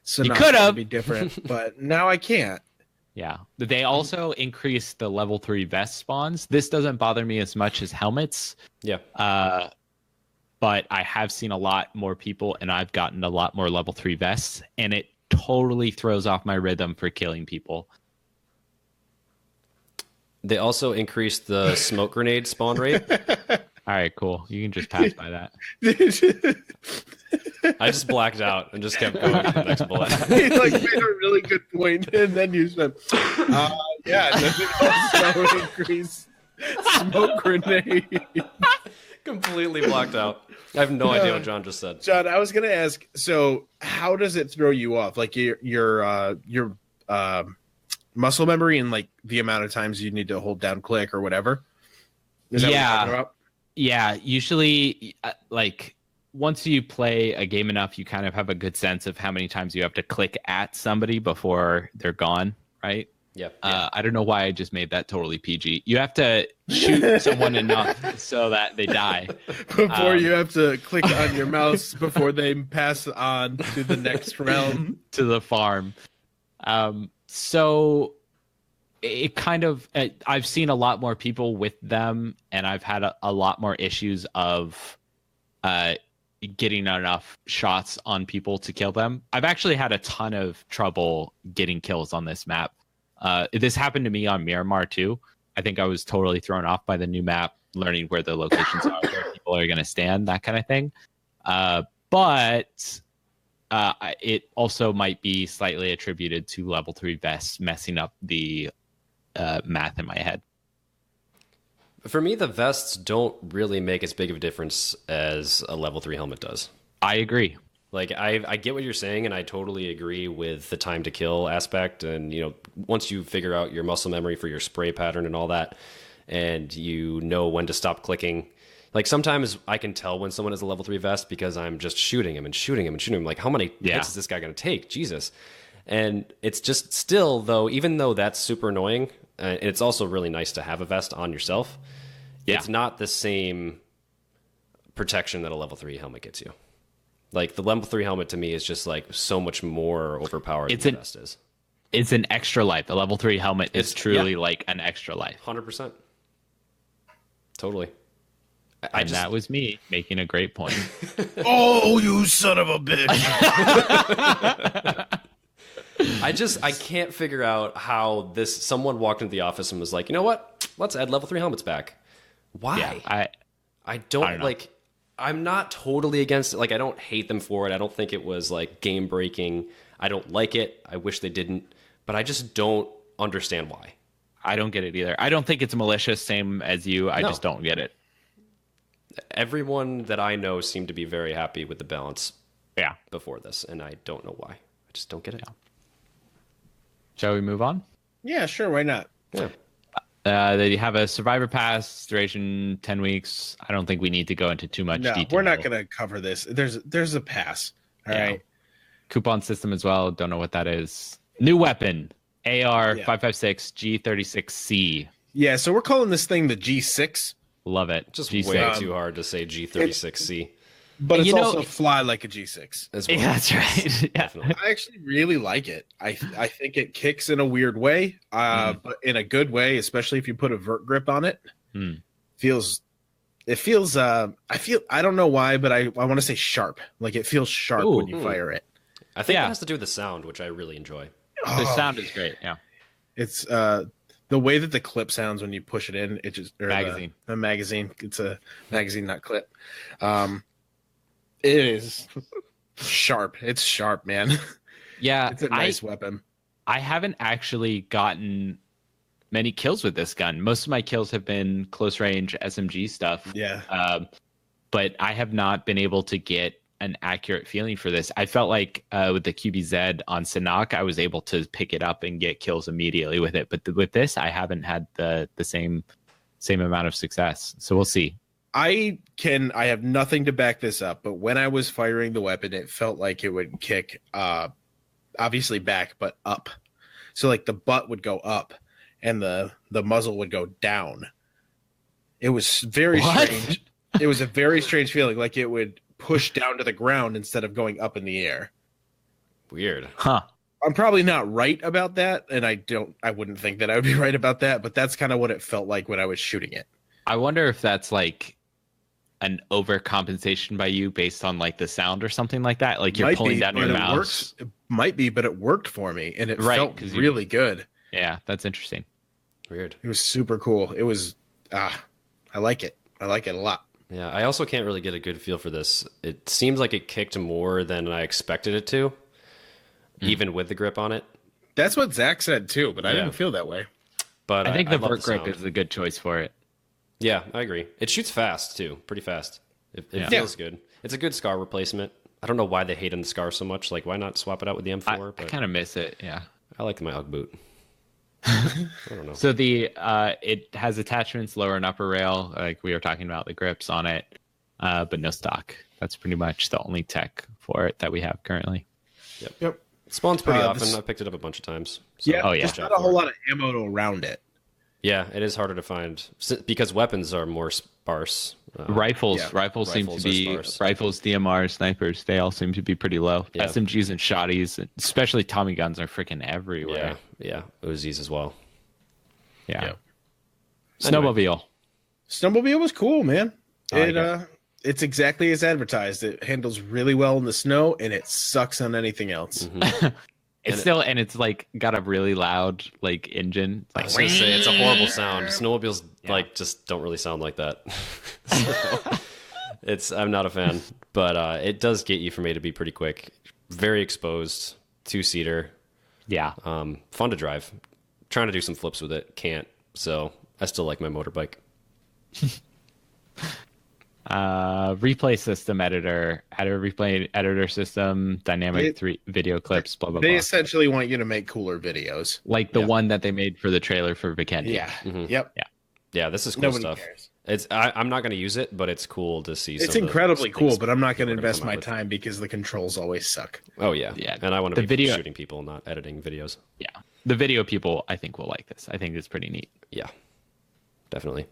Sanhok would be different, but now I can't. Yeah. They also increased the level 3 vest spawns. This doesn't bother me as much as helmets. Yeah. But I have seen a lot more people, and I've gotten a lot more level 3 vests, and it totally throws off my rhythm for killing people. They also increased the smoke grenade spawn rate. All right, cool. You can just pass by that. I just blacked out and just kept going to the next bullet. He made a really good point, and then you said, "Yeah, nothing also increase smoke grenade." Completely blocked out. I have no idea what John just said. John, I was gonna ask. So, how does it throw you off? Like your muscle memory and like the amount of times you need to hold down click or whatever. Is that what you're talking about? Yeah, usually, once you play a game enough, you kind of have a good sense of how many times you have to click at somebody before they're gone, right? Yeah. I don't know why I just made that totally PG. You have to shoot someone enough so that they die. Before you have to click on your mouse before they pass on to the next realm. To the farm. So it kind of, I've seen a lot more people with them, and I've had a lot more issues of getting enough shots on people to kill them. I've actually had a ton of trouble getting kills on this map. This happened to me on Miramar too. I think I was totally thrown off by the new map, learning where the locations are, where people are going to stand, that kind of thing. But it also might be slightly attributed to level 3 vests messing up the math in my head. For me, the vests don't really make as big of a difference as a level 3 helmet does. I agree. Like, I get what you're saying, and I totally agree with the time to kill aspect. And, you know, once you figure out your muscle memory for your spray pattern and all that, and you know when to stop clicking. Like, sometimes I can tell when someone has a level 3 vest because I'm just shooting him and shooting him and shooting him. Like, how many hits is this guy going to take? Jesus. And it's just still, though, even though that's super annoying, and it's also really nice to have a vest on yourself, it's not the same protection that a level 3 helmet gets you. Like, the level 3 helmet to me is just like so much more overpowered than the vest is. It's an extra life. The level 3 helmet is truly like an extra life. 100%. Totally. And that was me making a great point. Oh, you son of a bitch. I can't figure out how someone walked into the office and was like, you know what? Let's add level 3 helmets back. Why? Yeah, I don't like, I'm not totally against it. Like, I don't hate them for it. I don't think it was like game breaking. I don't like it. I wish they didn't, but I just don't understand why. I don't get it either. I don't think it's malicious, same as you. I just don't get it. Everyone that I know seemed to be very happy with the balance before this, and I don't know why. I just don't get it. Shall we move on? Yeah, sure. Why not? Yeah. They have a survivor pass duration 10 weeks. I don't think we need to go into too much detail. We're not going to cover this. There's a pass. All right. Coupon system as well. Don't know what that is. New weapon. AR 556 G36C. Yeah, so we're calling this thing the G6. Love it. Just G6. way too hard to say G36C. But it's also fly like a G6 as well. Yeah, that's right. Yeah. I actually really like it. I think it kicks in a weird way, but in a good way, especially if you put a vert grip on it. I don't know why, but I want to say sharp. Like, it feels sharp when you fire it. I think it has to do with the sound, which I really enjoy. The sound is great. Yeah. It's the way that the clip sounds when you push it in. It just magazine. The magazine. It's a magazine, not clip. It is sharp. It's sharp, man. Yeah, it's a nice weapon. I haven't actually gotten many kills with this gun. Most of my kills have been close range SMG stuff. Yeah. But I have not been able to get an accurate feeling for this. I felt like with the QBZ on Sanhok, I was able to pick it up and get kills immediately with it. But with this, I haven't had the same amount of success. So we'll see. I have nothing to back this up, but when I was firing the weapon, it felt like it would kick, obviously back, but up. So like the butt would go up and the muzzle would go down. It was very strange. It was a very strange feeling, like it would push down to the ground instead of going up in the air. Weird. Huh. I'm probably not right about that, and I wouldn't think that I would be right about that, but that's kind of what it felt like when I was shooting it. I wonder if that's like an overcompensation by you based on like the sound or something like that. Like you're pulling down your mouse. It might be, but it worked for me, and it felt really good. Yeah, that's interesting. Weird. It was super cool. It was, I like it. I like it a lot. Yeah, I also can't really get a good feel for this. It seems like it kicked more than I expected it to, even with the grip on it. That's what Zach said too, but I didn't feel that way. But I think the vert grip is a good choice for it. Yeah, I agree. It shoots fast too, pretty fast. It feels good. It's a good SCAR replacement. I don't know why they hate on the SCAR so much. Like, why not swap it out with the M4? I kind of miss it. Yeah, I like my UGG boot. I don't know. So it has attachments, lower and upper rail, like we were talking about, the grips on it, but no stock. That's pretty much the only tech for it that we have currently. Yep. Spawns pretty often. I picked it up a bunch of times. So Yeah, there's not a whole lot of ammo to around it. Yeah, it is harder to find because weapons are more sparse. Rifles seem to be sparse. rifles, DMRs, snipers. They all seem to be pretty low. Yeah. SMGs and shotties, especially Tommy guns, are freaking everywhere. Yeah, Uzis as well. Yeah. Snowmobile. Snowmobile was cool, man. I It's exactly as advertised. It handles really well in the snow, and it sucks on anything else. It's like got a really loud like engine. I was gonna say it's a horrible sound. Snowmobiles like just don't really sound like that. So, I'm not a fan, but it does get you from A to B pretty quick. Very exposed, 2-seater. Yeah. Fun to drive. Trying to do some flips with it, can't. So I still like my motorbike. Replay system editor, replay editor system, dynamic video clips, blah blah They blah. essentially want you to make cooler videos. Like the one that they made for the trailer for Vikendi. Yeah. Yep. Yeah, this is cool Nobody stuff. cares. I'm not going to use it, but it's cool to see. It's some of the incredibly things cool, but I'm not going to people are invest come my up with. time because the controls always suck. Oh yeah, and I want to be shooting people, not editing videos. Yeah. The video people I think will like this. I think it's pretty neat. Yeah, definitely.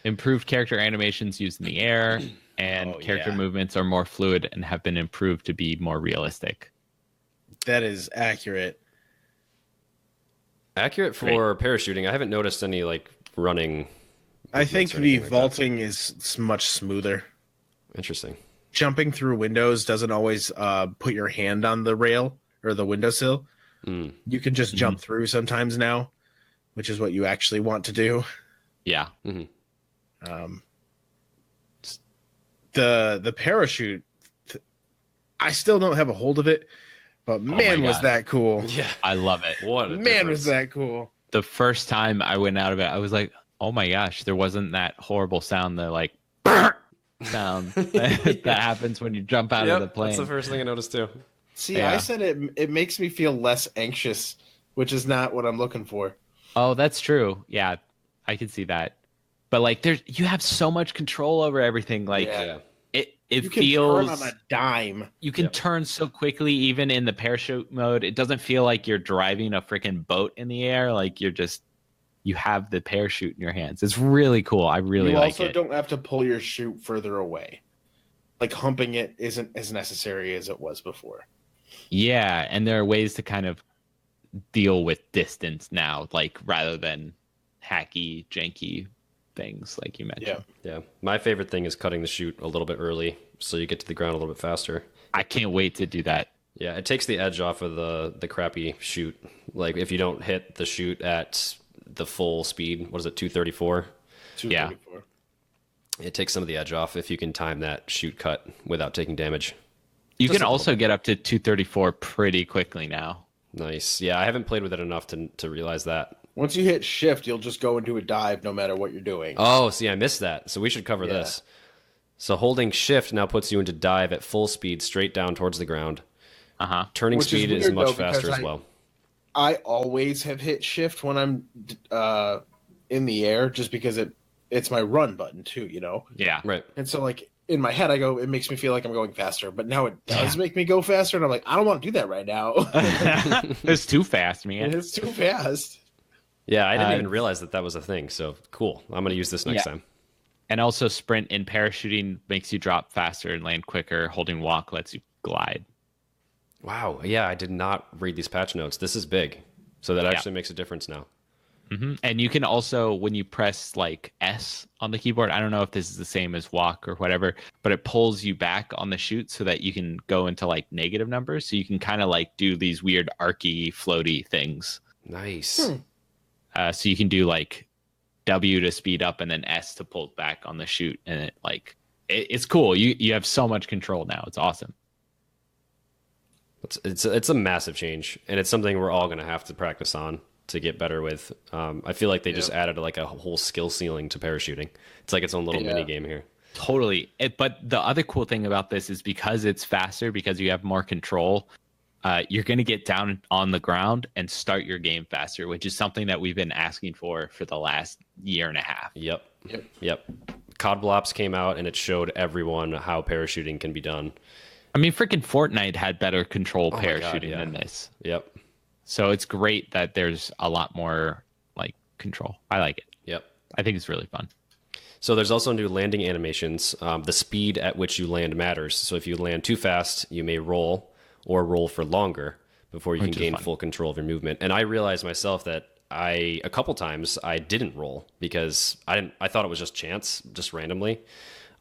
Improved character animations used in the air, and character movements are more fluid and have been improved to be more realistic. That is accurate. Accurate for parachuting. I haven't noticed any like running. I think or the anything like vaulting is much smoother. Interesting. Jumping through windows doesn't always put your hand on the rail or the windowsill. You can just jump through sometimes now, which is what you actually want to do. Yeah. The parachute, I still don't have a hold of it, but man, was that cool. Yeah, I love it. what a Man, was difference. that cool. The first time I went out of it, I was like, oh my gosh, there wasn't that horrible sound, the like sound that happens when you jump out of the plane. That's the first thing I noticed too. See, I said it makes me feel less anxious, which is not what I'm looking for. Oh, that's true. Yeah, I can see that. But like, you have so much control over everything. Like, it You can feels turn on a dime. you can turn so quickly, even in the parachute mode. It doesn't feel like you're driving a freaking boat in the air. Like you have the parachute in your hands. It's really cool. I really You like also it. don't have to pull your chute further away. Like humping it isn't as necessary as it was before. Yeah, and there are ways to kind of deal with distance now, like rather than hacky, janky things like you mentioned. Yeah, my favorite thing is cutting the chute a little bit early, so you get to the ground a little bit faster. I can't wait to do that. Yeah, it takes the edge off of the crappy chute. Like if you don't hit the chute at the full speed, what is it, 234? 234. It takes some of the edge off if you can time that chute cut without taking damage. You can also get up to 234 pretty quickly now. Nice. Yeah, I haven't played with it enough to realize that. Once you hit shift, you'll just go into a dive no matter what you're doing. Oh, see, I missed that. So we should cover this. So holding shift now puts you into dive at full speed straight down towards the ground. Turning Which is speed is weird, much though, faster because as well. I always have hit shift when I'm in the air, just because it's my run button too, you know? Yeah. Right. And so like in my head, it makes me feel like I'm going faster, but now it does make me go faster. And I'm like, I don't want to do that right now. It's too fast, man. It's too fast. Yeah, I didn't even realize that was a thing. So cool. I'm going to use this next time. And also sprint in parachuting makes you drop faster and land quicker. Holding walk lets you glide. Wow. Yeah, I did not read these patch notes. This is big. So that actually makes a difference now. And you can also, when you press like S on the keyboard, I don't know if this is the same as walk or whatever, but it pulls you back on the chute so that you can go into like negative numbers. So you can kind of like do these weird arcy, floaty things. Nice. So you can do like W to speed up and then S to pull back on the chute. And it's cool. You have so much control now. It's awesome. It's a massive change, and it's something we're all going to have to practice on to get better with. I feel like they just added like a whole skill ceiling to parachuting. It's like its own little mini game here. Totally. But the other cool thing about this is because it's faster, because you have more control, you're going to get down on the ground and start your game faster, which is something that we've been asking for the last year and a half. Yep. COD Blops came out, and it showed everyone how parachuting can be done. I mean, freaking Fortnite had better control Oh my God, parachuting yeah. than this. Yep. So it's great that there's a lot more like control. I like it. Yep. I think it's really fun. So there's also new landing animations. The speed at which you land matters. So if you land too fast, you may roll or roll for longer before you can gain full control of your movement. And I realized myself that a couple times I didn't roll because I thought it was just chance, just randomly.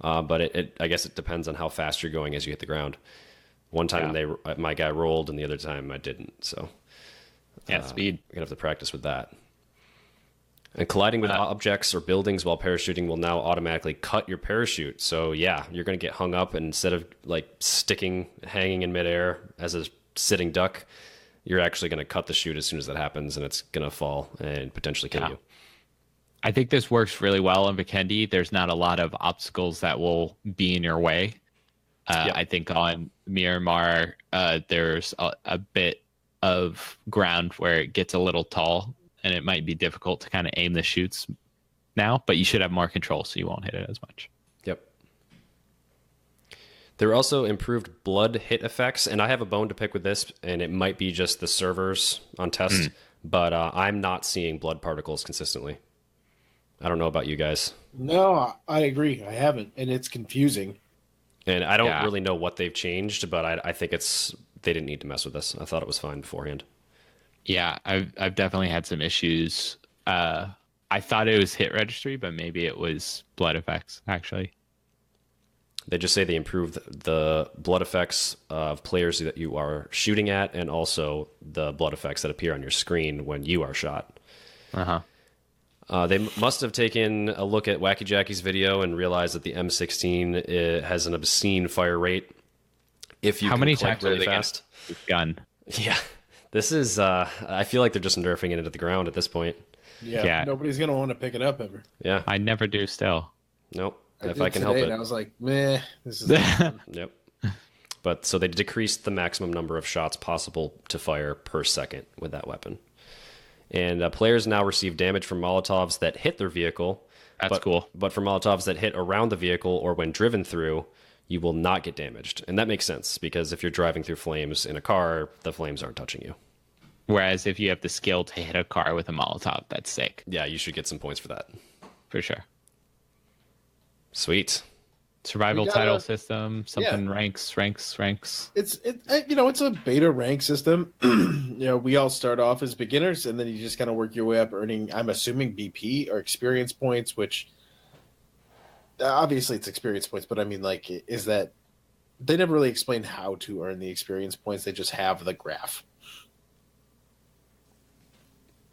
But I guess it depends on how fast you're going as you hit the ground. One time my guy rolled, and the other time I didn't. So Speed. I'm gonna have to practice with that. And colliding with objects or buildings while parachuting will now automatically cut your parachute. So yeah, you're gonna get hung up, and instead of like hanging in midair as a sitting duck, you're actually gonna cut the chute as soon as that happens, and it's gonna fall and potentially kill you. I think this works really well in Vikendi. There's not a lot of obstacles that will be in your way. I think on Miramar, there's a bit of ground where it gets a little tall, and it might be difficult to kind of aim the chutes now, but you should have more control so you won't hit it as much. Yep. There are also improved blood hit effects, and I have a bone to pick with this, and it might be just the servers on test, but I'm not seeing blood particles consistently. I don't know about you guys. No, I agree. I haven't, and it's confusing. And I don't really know what they've changed, but I think they didn't need to mess with this. I thought it was fine beforehand. Yeah, I've definitely had some issues. I thought it was hit registry, but maybe it was blood effects, actually. They just say they improved the blood effects of players that you are shooting at, and also the blood effects that appear on your screen when you are shot. They must have taken a look at Wacky Jackie's video and realized that the M16 has an obscene fire rate. If you How many times really are they fast, gun? Yeah, this is. I feel like they're just nerfing it into the ground at this point. Yeah. Nobody's gonna want to pick it up ever. Yeah, I never do. Still, nope. If did I can help today, it, and I was like, meh, this is. Yep. But so they decreased the maximum number of shots possible to fire per second with that weapon. And players now receive damage from Molotovs that hit their vehicle. That's cool. But for Molotovs that hit around the vehicle or when driven through, you will not get damaged. And that makes sense, because if you're driving through flames in a car, the flames aren't touching you. Whereas if you have the skill to hit a car with a Molotov, that's sick. Yeah, you should get some points for that. For sure. Sweet. Survival title system, something ranks. It's a beta rank system. We all start off as beginners, and then you just kind of work your way up, earning, I'm assuming, BP or experience points. Which obviously it's experience points, but I mean, like, is that they never really explain how to earn the experience points? They just have the graph.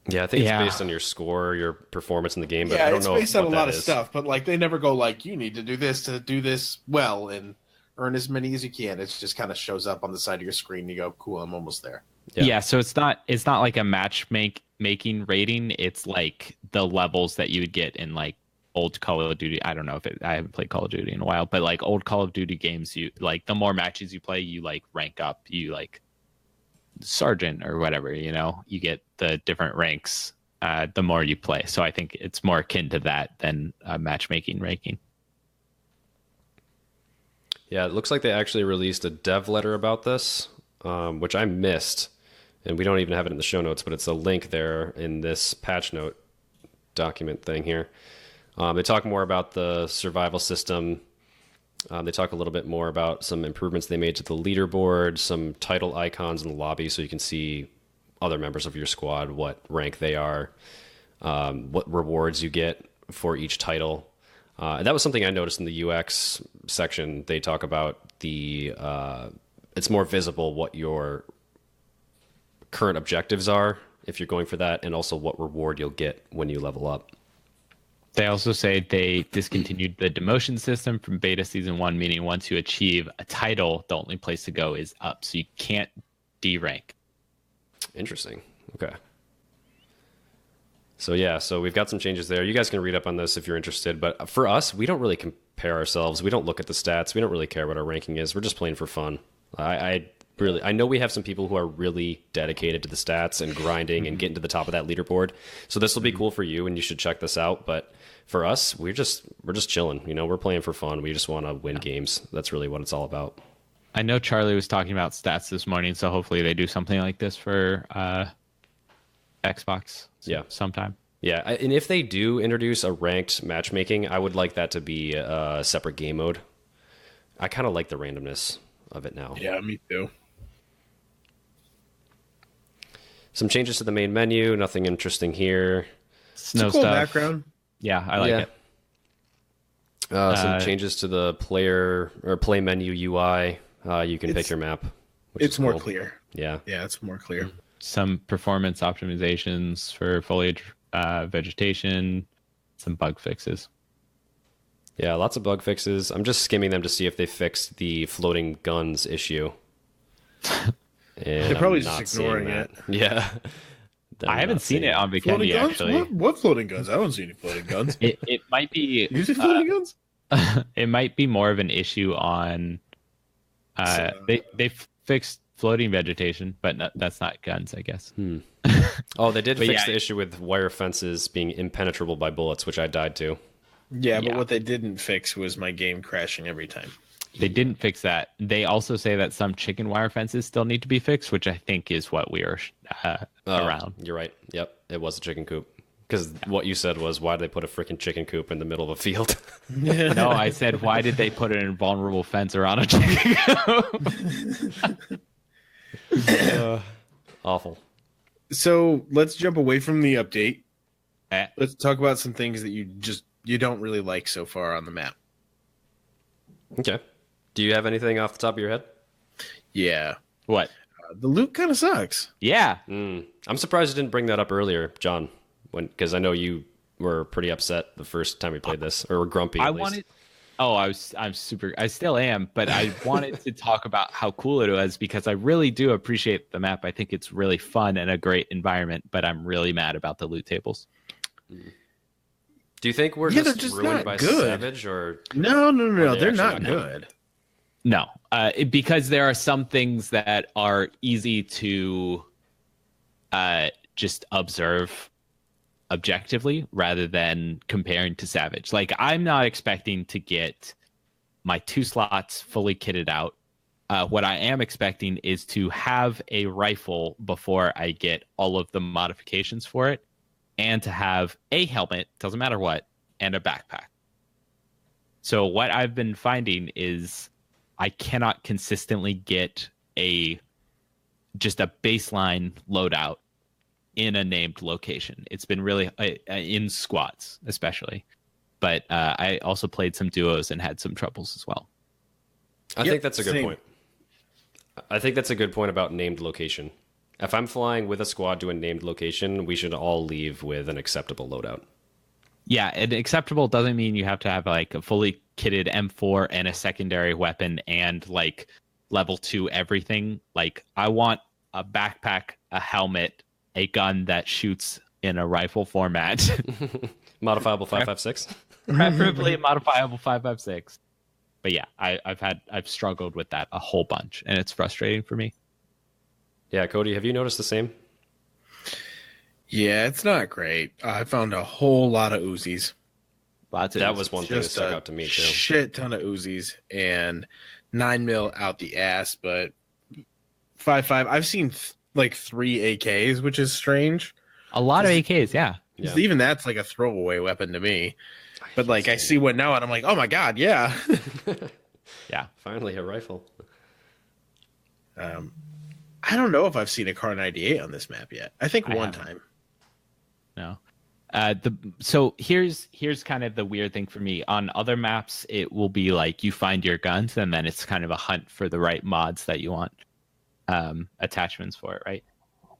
Yeah, I think it's based on your score, your performance in the game, but I don't know. It's based on a lot of stuff, but like they never go like, you need to do this well and earn as many as you can. It just kind of shows up on the side of your screen. And you go, cool, I'm almost there. Yeah, so it's not like a making rating. It's like the levels that you would get in like old Call of Duty. I don't know I haven't played Call of Duty in a while, but like old Call of Duty games, you like the more matches you play, you like rank up. You like sergeant or whatever, you get the different ranks the more you play. So I think it's more akin to that than matchmaking ranking. Yeah, it looks like they actually released a dev letter about this, which I missed, and we don't even have it in the show notes, but it's a link there in this patch note document thing here. They talk more about the survival system. They talk a little bit more about some improvements they made to the leaderboard, some title icons in the lobby so you can see other members of your squad, what rank they are, what rewards you get for each title. And that was something I noticed in the UX section. They talk about it's more visible what your current objectives are if you're going for that, and also what reward you'll get when you level up. They also say they discontinued the demotion system from beta season 1, meaning once you achieve a title, the only place to go is up. So you can't D-rank. Interesting. Okay. So we've got some changes there. You guys can read up on this if you're interested. But for us, we don't really compare ourselves. We don't look at the stats. We don't really care what our ranking is. We're just playing for fun. I know we have some people who are really dedicated to the stats and grinding and getting to the top of that leaderboard. So this will be cool for you, and you should check this out. But for us, we're just chilling. We're playing for fun. We just want to win games. That's really what it's all about. I know Charlie was talking about stats this morning, so hopefully they do something like this for Xbox. Sometime. Yeah, and if they do introduce a ranked matchmaking, I would like that to be a separate game mode. I kind of like the randomness of it now. Yeah, me too. Some changes to the main menu. Nothing interesting here. Snow it's a cool stuff. background. Yeah, I like it. Some changes to the play menu UI. You can pick your map. Which It's is more cool. clear. Yeah. Yeah, it's more clear. Some performance optimizations for foliage, vegetation, some bug fixes. Yeah, lots of bug fixes. I'm just skimming them to see if they fixed the floating guns issue. And They're probably I'm just not seeing ignoring that. it. Yeah. I haven't seen it on Floating Vikendi, guns? actually. What floating guns? I don't see any floating guns. It might be You see floating guns? it might be more of an issue on they fixed floating vegetation, but that's not guns, I guess. Oh, they did But fix yeah, the issue with wire fences being impenetrable by bullets, which I died to. Yeah, but Yeah. what they didn't fix was my game crashing every time. They didn't fix that. They also say that some chicken wire fences still need to be fixed, which I think is what we are around. You're right. Yep, it was a chicken coop. Because what you said was, why did they put a freaking chicken coop in the middle of a field? No, I said, why did they put an invulnerable fence around a chicken coop? Awful. So let's jump away from the update. Eh. Let's talk about some things that you don't really like so far on the map. Okay. Do you have anything off the top of your head? Yeah. What? The loot kind of sucks. Yeah. I'm surprised you didn't bring that up earlier, John, because I know you were pretty upset the first time we played this, or were grumpy at least. I'm super, I still am, but I wanted to talk about how cool it was because I really do appreciate the map. I think it's really fun and a great environment, but I'm really mad about the loot tables. Do you think we're Yeah, they're just just ruined not by good. Savage, or No, Are they they're actually not not good. No, because there are some things that are easy to just observe objectively rather than comparing to Savage. Like, I'm not expecting to get my 2 slots fully kitted out. What I am expecting is to have a rifle before I get all of the modifications for it, and to have a helmet, doesn't matter what, and a backpack. So what I've been finding is I cannot consistently get just a baseline loadout in a named location. It's been really in squads, especially. But I also played some duos and had some troubles as well. I think that's a good same. point. I think that's a good point about named location. If I'm flying with a squad to a named location, we should all leave with an acceptable loadout. Yeah, and acceptable doesn't mean you have to have like a fully kitted M4 and a secondary weapon and like level 2 everything. Like, I want a backpack, a helmet, a gun that shoots in a rifle format. Modifiable 5.56? Preferably a modifiable 5.56. But yeah, I've struggled with that a whole bunch, and it's frustrating for me. Yeah, Cody, have you noticed the same? Yeah, it's not great. I found a whole lot of Uzis. That was one thing that Just stuck a out to me, too. shit ton of Uzis and 9mm out the ass, but 5.5. I've seen like 3 AKs, which is strange. A lot of AKs, yeah. Yeah. Even that's like a throwaway weapon to me. But like, I see one now and I'm like, oh my god, yeah. Yeah. Finally, a rifle. I don't know if I've seen a Car 98 on this map yet. I think one time. No. So here's kind of the weird thing for me. On other maps, it will be like you find your guns and then it's kind of a hunt for the right mods that you want attachments for it, right?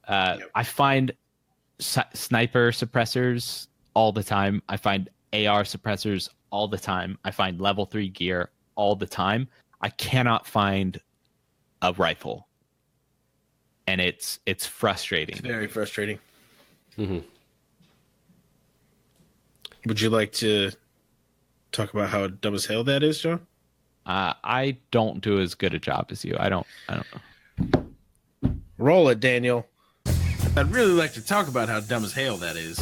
Yep. I find sniper suppressors all the time. I find AR suppressors all the time. I find level 3 gear all the time. I cannot find a rifle. And it's frustrating. It's very frustrating. Mm-hmm. Would you like to talk about how dumb as hell that is, John? I don't do as good a job as you. I don't know. Roll it, Daniel. I'd really like to talk about how dumb as hell that is.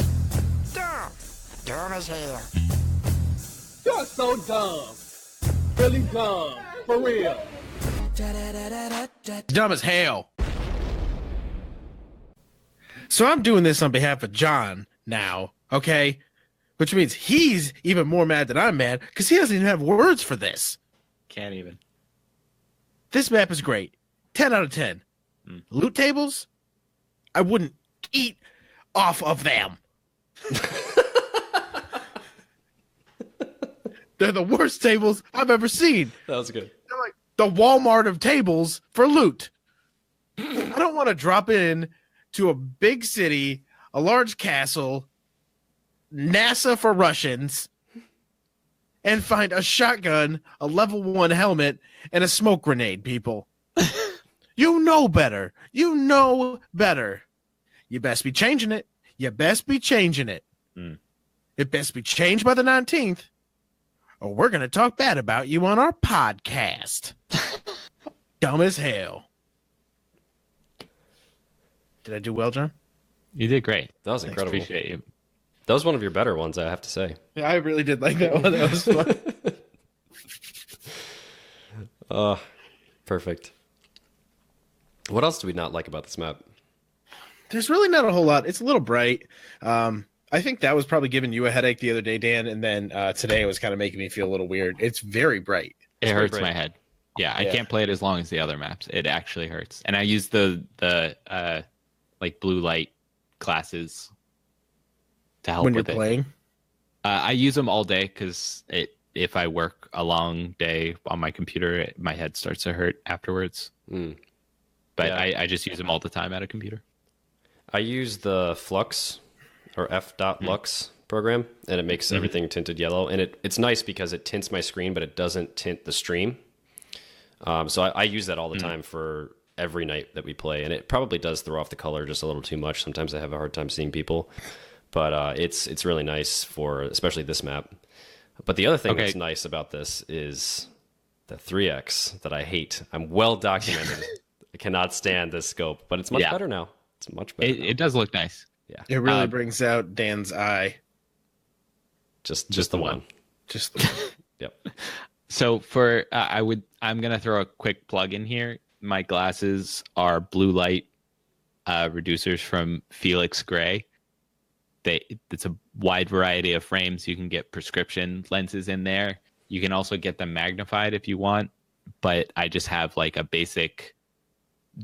Dumb as hell. You're so dumb. Really dumb. For real. Dumb as hell. So I'm doing this on behalf of John now, okay? Which means he's even more mad than I'm mad because he doesn't even have words for this. Can't even. This map is great. 10 out of 10. Loot tables? I wouldn't eat off of them. They're the worst tables I've ever seen. That was good. They're like the Walmart of tables for loot. I don't want to drop in to a big city, a large castle, NASA for Russians, and find a shotgun, a level 1 helmet, and a smoke grenade, people. You know better. You know better. You best be changing it. You best be changing it. It best be changed by the 19th, or we're going to talk bad about you on our podcast. Dumb as hell. Did I do well, John? You did great. That was incredible. Appreciate you. That was one of your better ones, I have to say. Yeah, I really did like that one. That was fun. Perfect. What else do we not like about this map? There's really not a whole lot. It's a little bright. I think that was probably giving you a headache the other day, Dan, and then today it was kind of making me feel a little weird. It's very bright. It hurts bright. my head. Yeah, I can't play it as long as the other maps. It actually hurts. And I use the like blue light classes to help When you're with it. playing? I use them all day because if I work a long day on my computer, my head starts to hurt afterwards. But Yeah. I just use them all the time at a computer. I use the Flux or F.Lux program, and it makes everything tinted yellow. And it's nice because it tints my screen, but it doesn't tint the stream. So I use that all the time for every night that we play, and it probably does throw off the color just a little too much. Sometimes I have a hard time seeing people, but it's really nice for especially this map. But the other thing that's nice about this is the 3x that I hate. I'm well documented. I cannot stand this scope, but it's much better now. It's much better. It does look nice. Yeah, It really brings out Dan's eye. just the one. Just the one. Yep. So for I'm gonna throw a quick plug in here. My glasses are blue light reducers from Felix Gray. It's a wide variety of frames. You can get prescription lenses in there. You can also get them magnified if you want, but I just have like a basic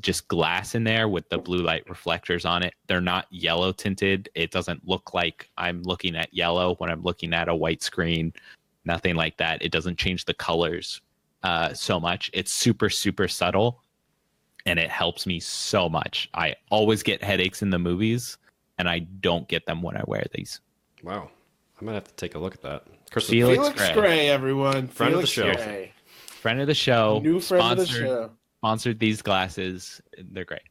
just glass in there with the blue light reflectors on it. They're not yellow tinted. It doesn't look like I'm looking at yellow when I'm looking at a white screen. Nothing like that. It doesn't change the colors so much. It's super, super subtle, and it helps me so much. I always get headaches in the movies, and I don't get them when I wear these. Wow. I might have to take a look at that. Felix Gray, everyone. Friend of the Felix show. Gray. Friend of the show. New friend of the show. Sponsored these glasses. They're great.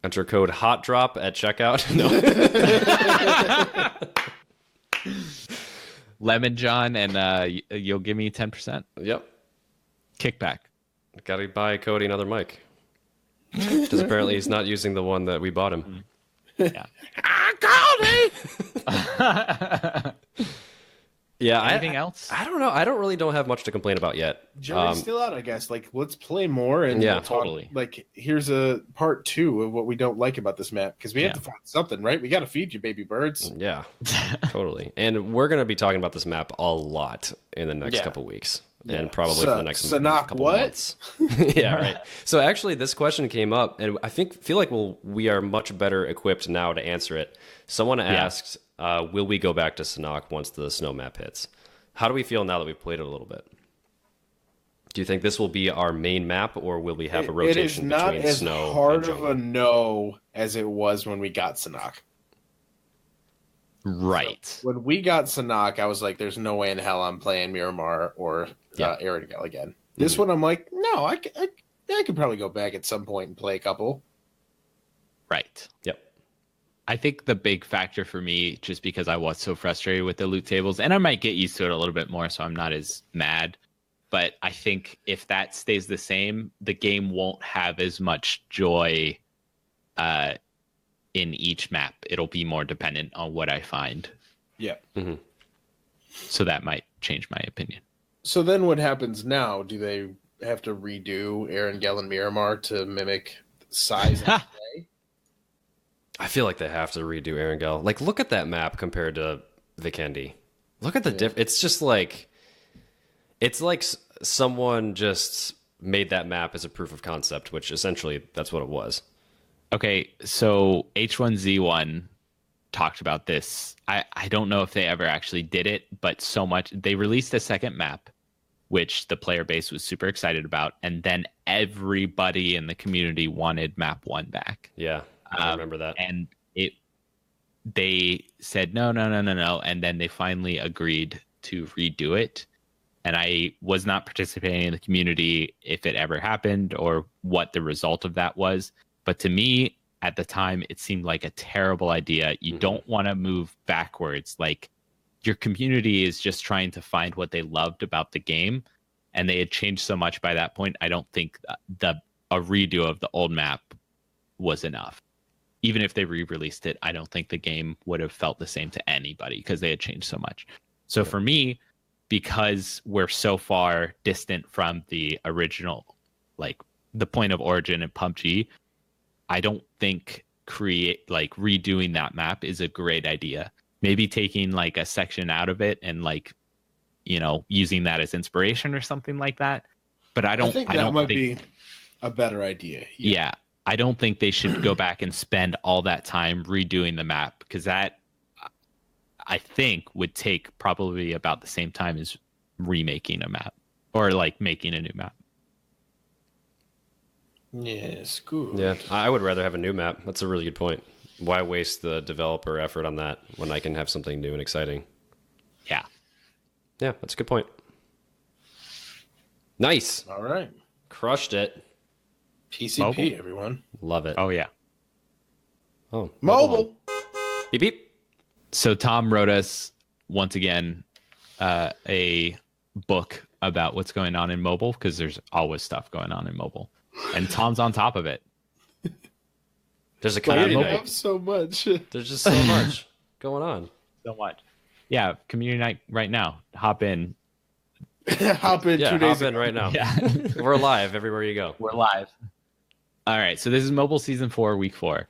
Enter code HOTDROP at checkout. No. Lemon John, and you'll give me 10%. Yep. Kickback. Gotta buy Cody another mic. Because apparently he's not using the one that we bought him. Yeah. Yeah. Anything else? I don't know. I don't have much to complain about yet. Jury's still out, I guess. Like, let's play more and Yeah, talk, totally. Like, here's a part 2 of what we don't like about this map because we have to find something, right? We got to feed you, baby birds. Yeah, totally. And we're going to be talking about this map a lot in the next couple weeks. And probably for the next couple months. Yeah, right. So actually, this question came up, and I feel like we are much better equipped now to answer it. Someone asked, will we go back to Sanhok once the snow map hits? How do we feel now that we've played it a little bit? Do you think this will be our main map, or will we have a rotation between It is snow not as and hard of jungle? a no as it was when we got Sanhok. Right. So when we got Sanhok, I was like, there's no way in hell I'm playing Miramar or Arendelle again. This one, I'm like, no, I could probably go back at some point and play a couple. Right. Yep. I think the big factor for me, just because I was so frustrated with the loot tables, and I might get used to it a little bit more, so I'm not as mad. But I think if that stays the same, the game won't have as much joy in each map. It'll be more dependent on what I find. Yeah. So that might change my opinion. So then what happens now? Do they have to redo Erangel and Miramar to mimic size and play? I feel like they have to redo Erangel. Like, look at that map compared to Vikendi. Look at the diff. It's just like, it's like someone just made that map as a proof of concept, which essentially that's what it was. Okay, so H1Z1 talked about this. I don't know if they ever actually did it, but so much. They released a second map, which the player base was super excited about, and then everybody in the community wanted map 1 back. Yeah, I remember that. And they said no, and then they finally agreed to redo it. And I was not participating in the community if it ever happened or what the result of that was. But to me, at the time, it seemed like a terrible idea. You don't want to move backwards. Like, your community is just trying to find what they loved about the game, and they had changed so much by that point. I don't think a redo of the old map was enough. Even if they re-released it, I don't think the game would have felt the same to anybody because they had changed so much. So for me, because we're so far distant from the original, like the point of origin in PUBG, I don't think redoing that map is a great idea. Maybe taking like a section out of it and like, using that as inspiration or something like that. But I don't think that might be a better idea. Yeah. I don't think they should go back and spend all that time redoing the map, because that, I think, would take probably about the same time as remaking a map or like making a new map. Yes, good. Yeah, I would rather have a new map. That's a really good point. Why waste the developer effort on that when I can have something new and exciting? Yeah. Yeah, that's a good point. Nice. All right. Crushed it. PCP, Mobile? everyone. Love it. Oh, yeah. Oh, Mobile. Beep, beep. So Tom wrote us, once again, a book about what's going on in mobile, because there's always stuff going on in mobile. And Tom's on top of it. There's a I community didn't night. have so much. There's just so much going on. So much. Yeah, community night right now. Hop in. Hop in Yeah, 2 days hop in ago. right now. Yeah. We're live everywhere you go. We're live. All right, so this is Mobile Season 4, Week 4.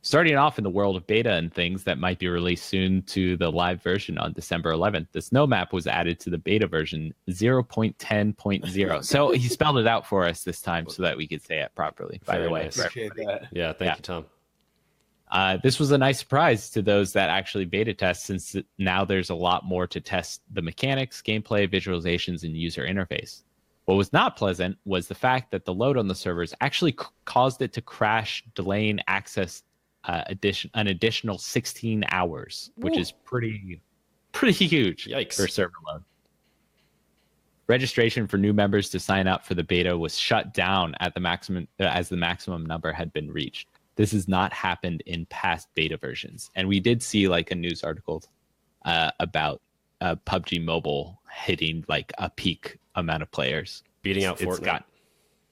Starting off in the world of beta and things that might be released soon to the live version on December 11th, the snow map was added to the beta version 0.10.0. So he spelled it out for us this time so that we could say it properly, by Very the way. nice. for Appreciate everybody. that. Yeah, thank you, Tom. This was a nice surprise to those that actually beta test, since now there's a lot more to test the mechanics, gameplay, visualizations, and user interface. What was not pleasant was the fact that the load on the servers actually caused it to crash, delaying access an additional 16 hours, which is pretty huge. Yikes. For server load. Registration for new members to sign up for the beta was shut down at the maximum as the maximum number had been reached. This has not happened in past beta versions, and we did see like a news article about PUBG Mobile hitting like a peak amount of players, Beating out Fortnite.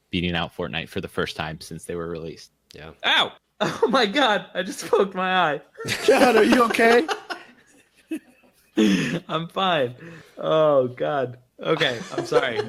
Beating out Fortnite for the first time since they were released. Yeah. Ow! Oh my god! I just poked my eye. John, are you okay? I'm fine. Oh god. Okay, I'm sorry.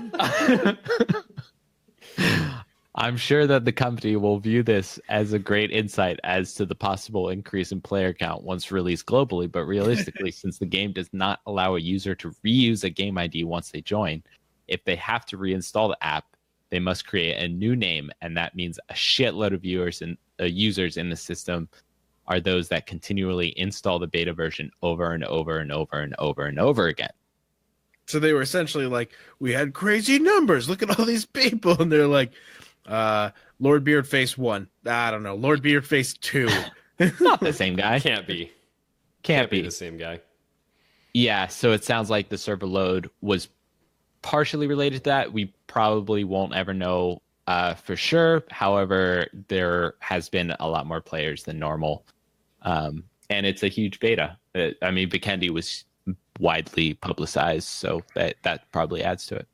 I'm sure that the company will view this as a great insight as to the possible increase in player count once released globally, but realistically, since the game does not allow a user to reuse a game ID once they join, if they have to reinstall the app, they must create a new name, and that means a shitload of viewers and users in the system are those that continually install the beta version over and over and over and over and over again. So they were essentially like, we had crazy numbers. Look at all these people. And they're like, Lord Beardface 1. I don't know. Lord Beardface 2. Not the same guy. Can't be. Can't be the same guy. Yeah, so it sounds like the server load was partially related to that. We probably won't ever know for sure. However, there has been a lot more players than normal. And it's a huge beta. I mean, Vikendi was widely publicized, so that probably adds to it.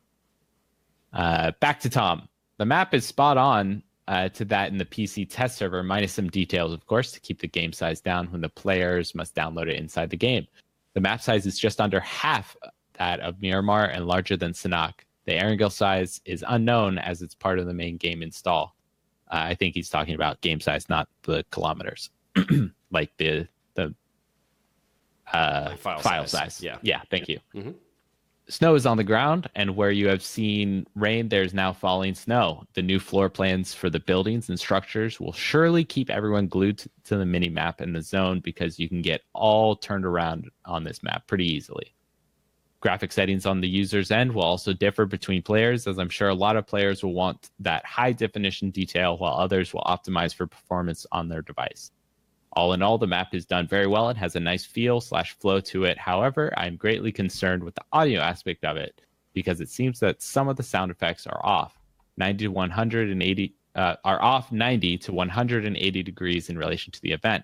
Back to Tom. The map is spot on to that in the PC test server, minus some details, of course, to keep the game size down when the players must download it inside the game. The map size is just under half that of Miramar and larger than Sanhok. The Erangel size is unknown as it's part of the main game install. I think he's talking about game size, not the kilometers, like the Like file size. Yeah. Thank you. Mm-hmm. Snow is on the ground, and where you have seen rain, there's now falling snow. The new floor plans for the buildings and structures will surely keep everyone glued to the mini map and the zone, because you can get all turned around on this map pretty easily. Graphic settings on the user's end will also differ between players, as I'm sure a lot of players will want that high definition detail, while others will optimize for performance on their device. All in all, the map is done very well and has a nice feel/flow to it. However, I'm greatly concerned with the audio aspect of it, because it seems that some of the sound effects are off 90 to 180 degrees in relation to the event.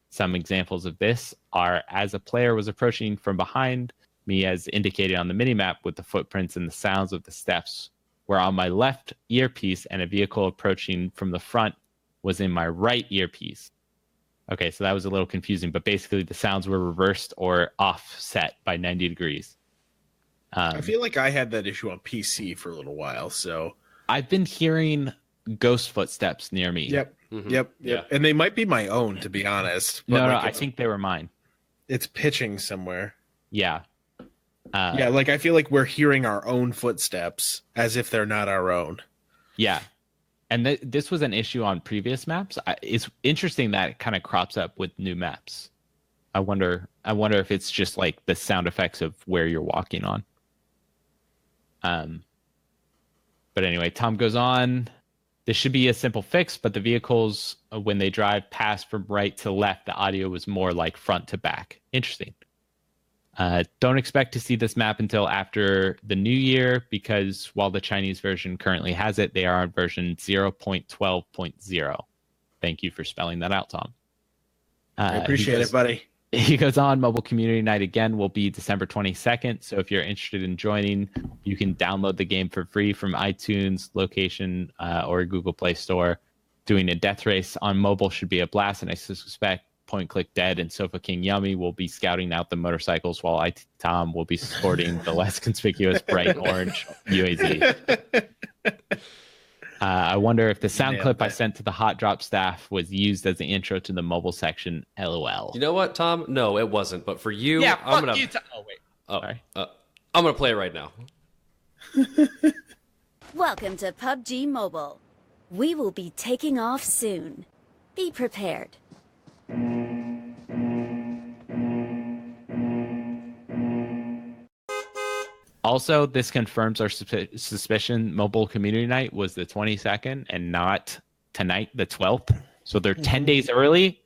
Some examples of this are as a player was approaching from behind me, as indicated on the minimap, with the footprints and the sounds of the steps were on my left earpiece, and a vehicle approaching from the front was in my right earpiece. Okay, so that was a little confusing, but basically the sounds were reversed or offset by 90 degrees. I feel like I had that issue on PC for a little while, so I've been hearing ghost footsteps near me. Yep. Mm-hmm. Yep. Yeah. And they might be my own, to be honest. No, like, I think they were mine. it's pitching somewhere. Yeah. Yeah, like I feel like we're hearing our own footsteps as if they're not our own. Yeah. And this was an issue on previous maps. It's interesting that it kind of crops up with new maps. I wonder if it's just like the sound effects of where you're walking on. But anyway, Tom goes on. This should be a simple fix, but the vehicles, when they drive past from right to left, the audio was more like front to back. Interesting. Don't expect to see this map until after the new year, because while the Chinese version currently has it, they are on version 0.12.0. Thank you for spelling that out, Tom. I appreciate it, buddy. He goes on, Mobile Community Night again will be December 22nd. So if you're interested in joining, you can download the game for free from iTunes, location, or Google Play Store. Doing a death race on mobile should be a blast, and I suspect Point Click Dead and Sofa King Yummy will be scouting out the motorcycles, while IT Tom will be sporting the less conspicuous bright orange UAZ. I wonder if the sound clip I sent to the Hot Drop staff was used as the intro to the mobile section. LOL. You know what, Tom? No, it wasn't. But for you, Yeah, I'm gonna. you, oh wait. Sorry. I'm gonna play it right now. Welcome to PUBG Mobile. We will be taking off soon. Be prepared. Also, this confirms our suspicion Mobile Community Night was the 22nd and not tonight, the 12th. So they're 10 days early.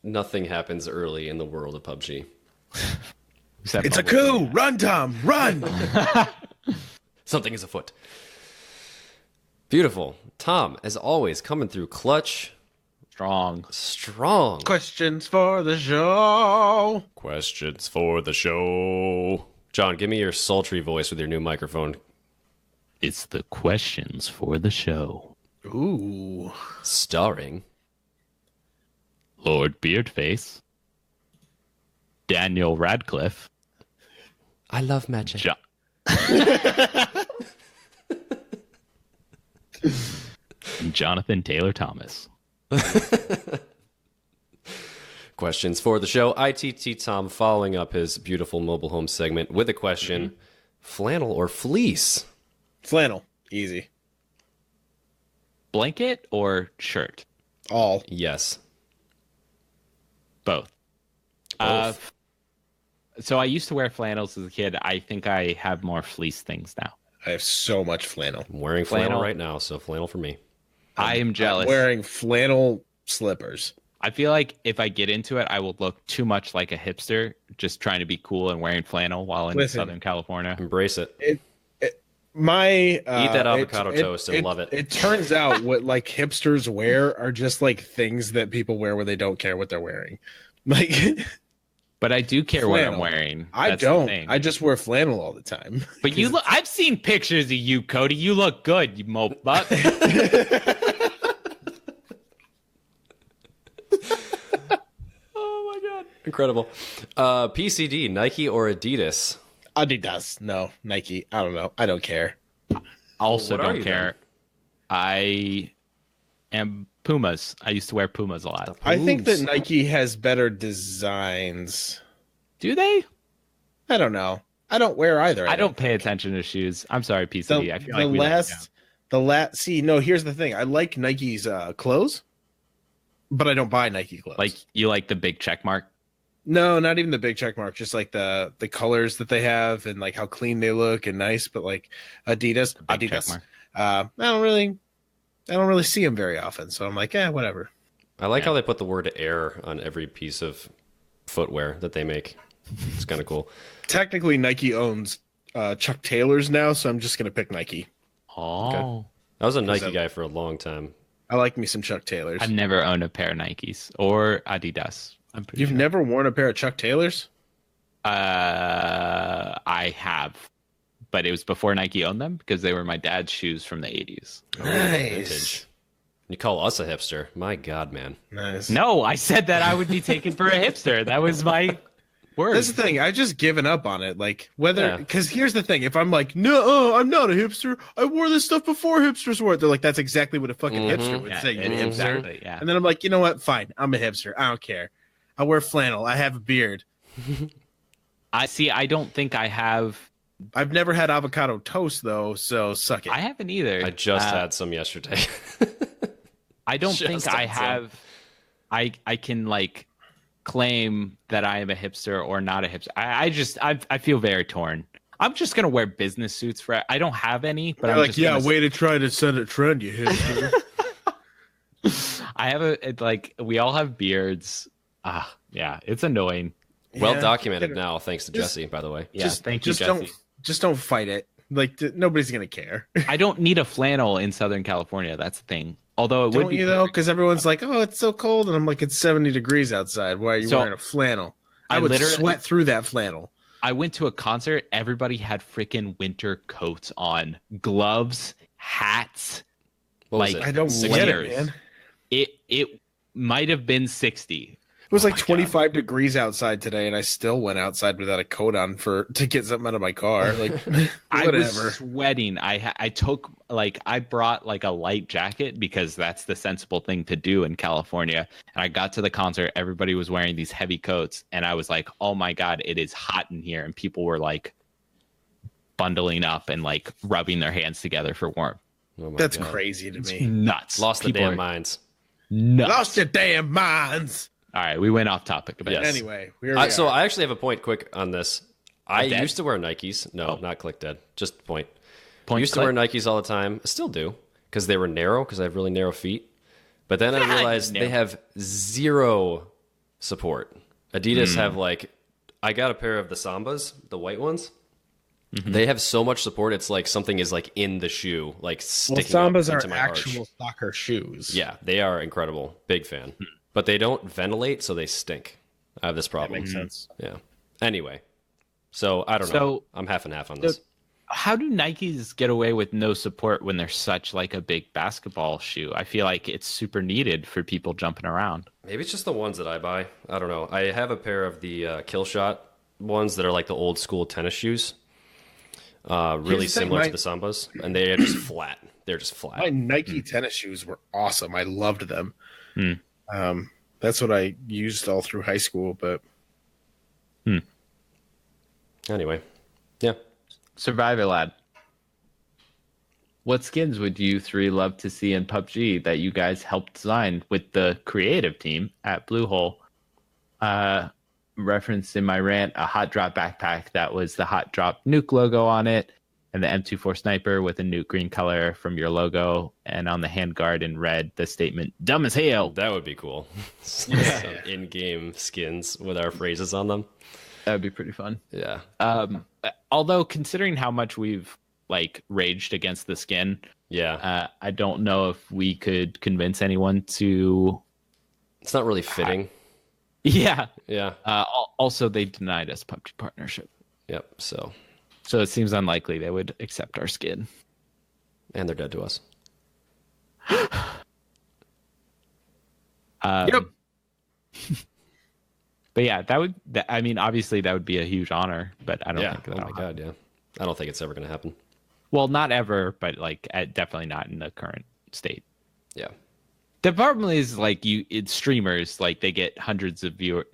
Nothing happens early in the world of PUBG. It's a coup! Run, Tom! Run! Something is afoot. Beautiful. Tom, as always, coming through clutch. Strong. Questions for the show. Questions for the show. John, give me your sultry voice with your new microphone. It's the questions for the show. Ooh. Starring Lord Beardface, Daniel Radcliffe, I love magic. Jonathan Taylor Thomas. Questions for the show. ITT Tom following up his beautiful mobile home segment with a question. Flannel or fleece? Flannel. Easy. Blanket or shirt? All. Yes. Both. So I used to wear flannels as a kid. I think I have more fleece things now. I have so much flannel. I'm wearing flannel right now, so flannel for me. I am jealous. I'm wearing flannel slippers. I feel like if I get into it, I will look too much like a hipster, just trying to be cool and wearing flannel while in Southern California. Embrace it. Eat that avocado toast and love it. It turns out what like hipsters wear are just like things that people wear when they don't care what they're wearing. Like, but I do care what I'm wearing. I don't. I just wear flannel all the time. But you look. I've seen pictures of you, Cody. You look good, you mope butt. Oh my god! Incredible. PCD, Nike or Adidas? Adidas. No, Nike. I don't know. I don't care. Also, What are don't you care. I am Pumas. I used to wear Pumas a lot. I think that Oops. Nike has better designs. Do they? I don't know. I don't wear either. I don't pay attention to shoes. I'm sorry, PCD. I feel like see, no, here's the thing. I like Nike's clothes, but I don't buy Nike clothes. like you like the big check mark. No, not even the big check mark, just like the colors that they have and like how clean they look and nice, but like Adidas, Big check Adidas. mark. I don't really see them very often, so I'm like, whatever. I like how they put the word air on every piece of footwear that they make. It's kind of cool. Technically, Nike owns Chuck Taylors now, so I'm just gonna pick Nike. Oh, I was a Nike guy for a long time. I like me some Chuck Taylors. I've never owned a pair of Nikes or Adidas. I'm pretty You've sure. never worn a pair of Chuck Taylors? I have, but it was before Nike owned them because they were my dad's shoes from the 80s. Nice. You call us a hipster? My God, man. Nice. No, I said that I would be taken for a hipster. That was my word. That's the thing. I just given up on it. Like whether Yeah. because here's the thing. If I'm like, no, I'm not a hipster. I wore this stuff before hipsters wore it. They're like, that's exactly what a fucking hipster would say. You're a hipster. Exactly. Yeah. And then I'm like, you know what? Fine. I'm a hipster. I don't care. I wear flannel. I have a beard. I see. I don't think I have. I've never had avocado toast though, so suck it. I haven't either. I just had some yesterday. I don't just think I had some. have. I can like claim that I am a hipster or not a hipster. I feel very torn. I'm just gonna wear business suits for. I don't have any, but They're I'm like, just yeah, gonna- way to try to set a trend, you hipster. I have like we all have beards. Yeah, it's annoying. Well Yeah. documented now, thanks to Just- Jesse, by the way. Yeah, thank you, Jesse. don't fight it. Like nobody's gonna care. I don't need a flannel in Southern California. That's the thing. Although it would Don't be you though? Because everyone's like, oh, it's so cold, and I'm like, it's 70 degrees outside. Why are you So, wearing a flannel? I I would literally- sweat through that flannel. I went to a concert. Everybody had freaking winter coats on, gloves, hats. What was Like, it? I don't Six get years. it, man. It might have been 60. It was like my God. 25 degrees outside today, and I still went outside without a coat on to get something out of my car. Like, I whatever. was sweating. I brought like a light jacket because that's the sensible thing to do in California. And I got to the concert, everybody was wearing these heavy coats, and I was like, "Oh my God, it is hot in here!" And people were like bundling up and like rubbing their hands together for warmth. Oh my That's God. crazy to me. Nuts. Lost the People damn are minds. nuts. Lost your damn minds. All right, we went off topic a bit. Yes. Anyway, here we So are. I actually have a point quick on this. I Dead? used to wear Nikes. No, not click dead. Just point. Point Used click. to wear Nikes all the time. I still do because they were narrow because I have really narrow feet. But then I realized they have zero support. Adidas have like, I got a pair of the Sambas, the white ones. They have so much support. It's like something is like in the shoe, like sticking Sambas up are into my actual arch. soccer shoes. Yeah, they are incredible. Big fan. But they don't ventilate, so they stink. I have this That problem. makes sense. Yeah. Anyway, so I don't know. So- I'm half and half on this. How do Nikes get away with no support when they're such like a big basketball shoe? I feel like it's super needed for people jumping around. Maybe it's just the ones that I buy. I don't know. I have a pair of the Kill Shot ones that are like the old school tennis shoes. Really the thing, similar to the Sambas, and they are just flat. They're just flat. My Nike tennis shoes were awesome. I loved them. That's what I used all through high school. But Anyway, yeah. Survivor Lad. What skins would you three love to see in PUBG that you guys helped design with the creative team at Bluehole? Referenced in my rant a HOTDROP backpack that was the HOTDROP nuke logo on it, and the M24 sniper with a nuke green color from your logo, and on the handguard in red the statement "dumb as hell." That would be cool. Some in-game skins with our phrases on them. That would be pretty fun. Yeah. Although considering how much we've like raged against the skin, Yeah. I don't know if we could convince anyone to. It's not really fitting. Yeah. Yeah. Also, they denied us PUBG partnership, Yep. So, so it seems unlikely they would accept our skin. and they're dead to us. yep. But yeah, I mean, obviously that would be a huge honor, but I don't think that'll happen. God, yeah. I don't think it's ever going to happen. Well, not ever, but like definitely not in the current state. Yeah. The problem is like it's streamers, like they get thousands of viewers,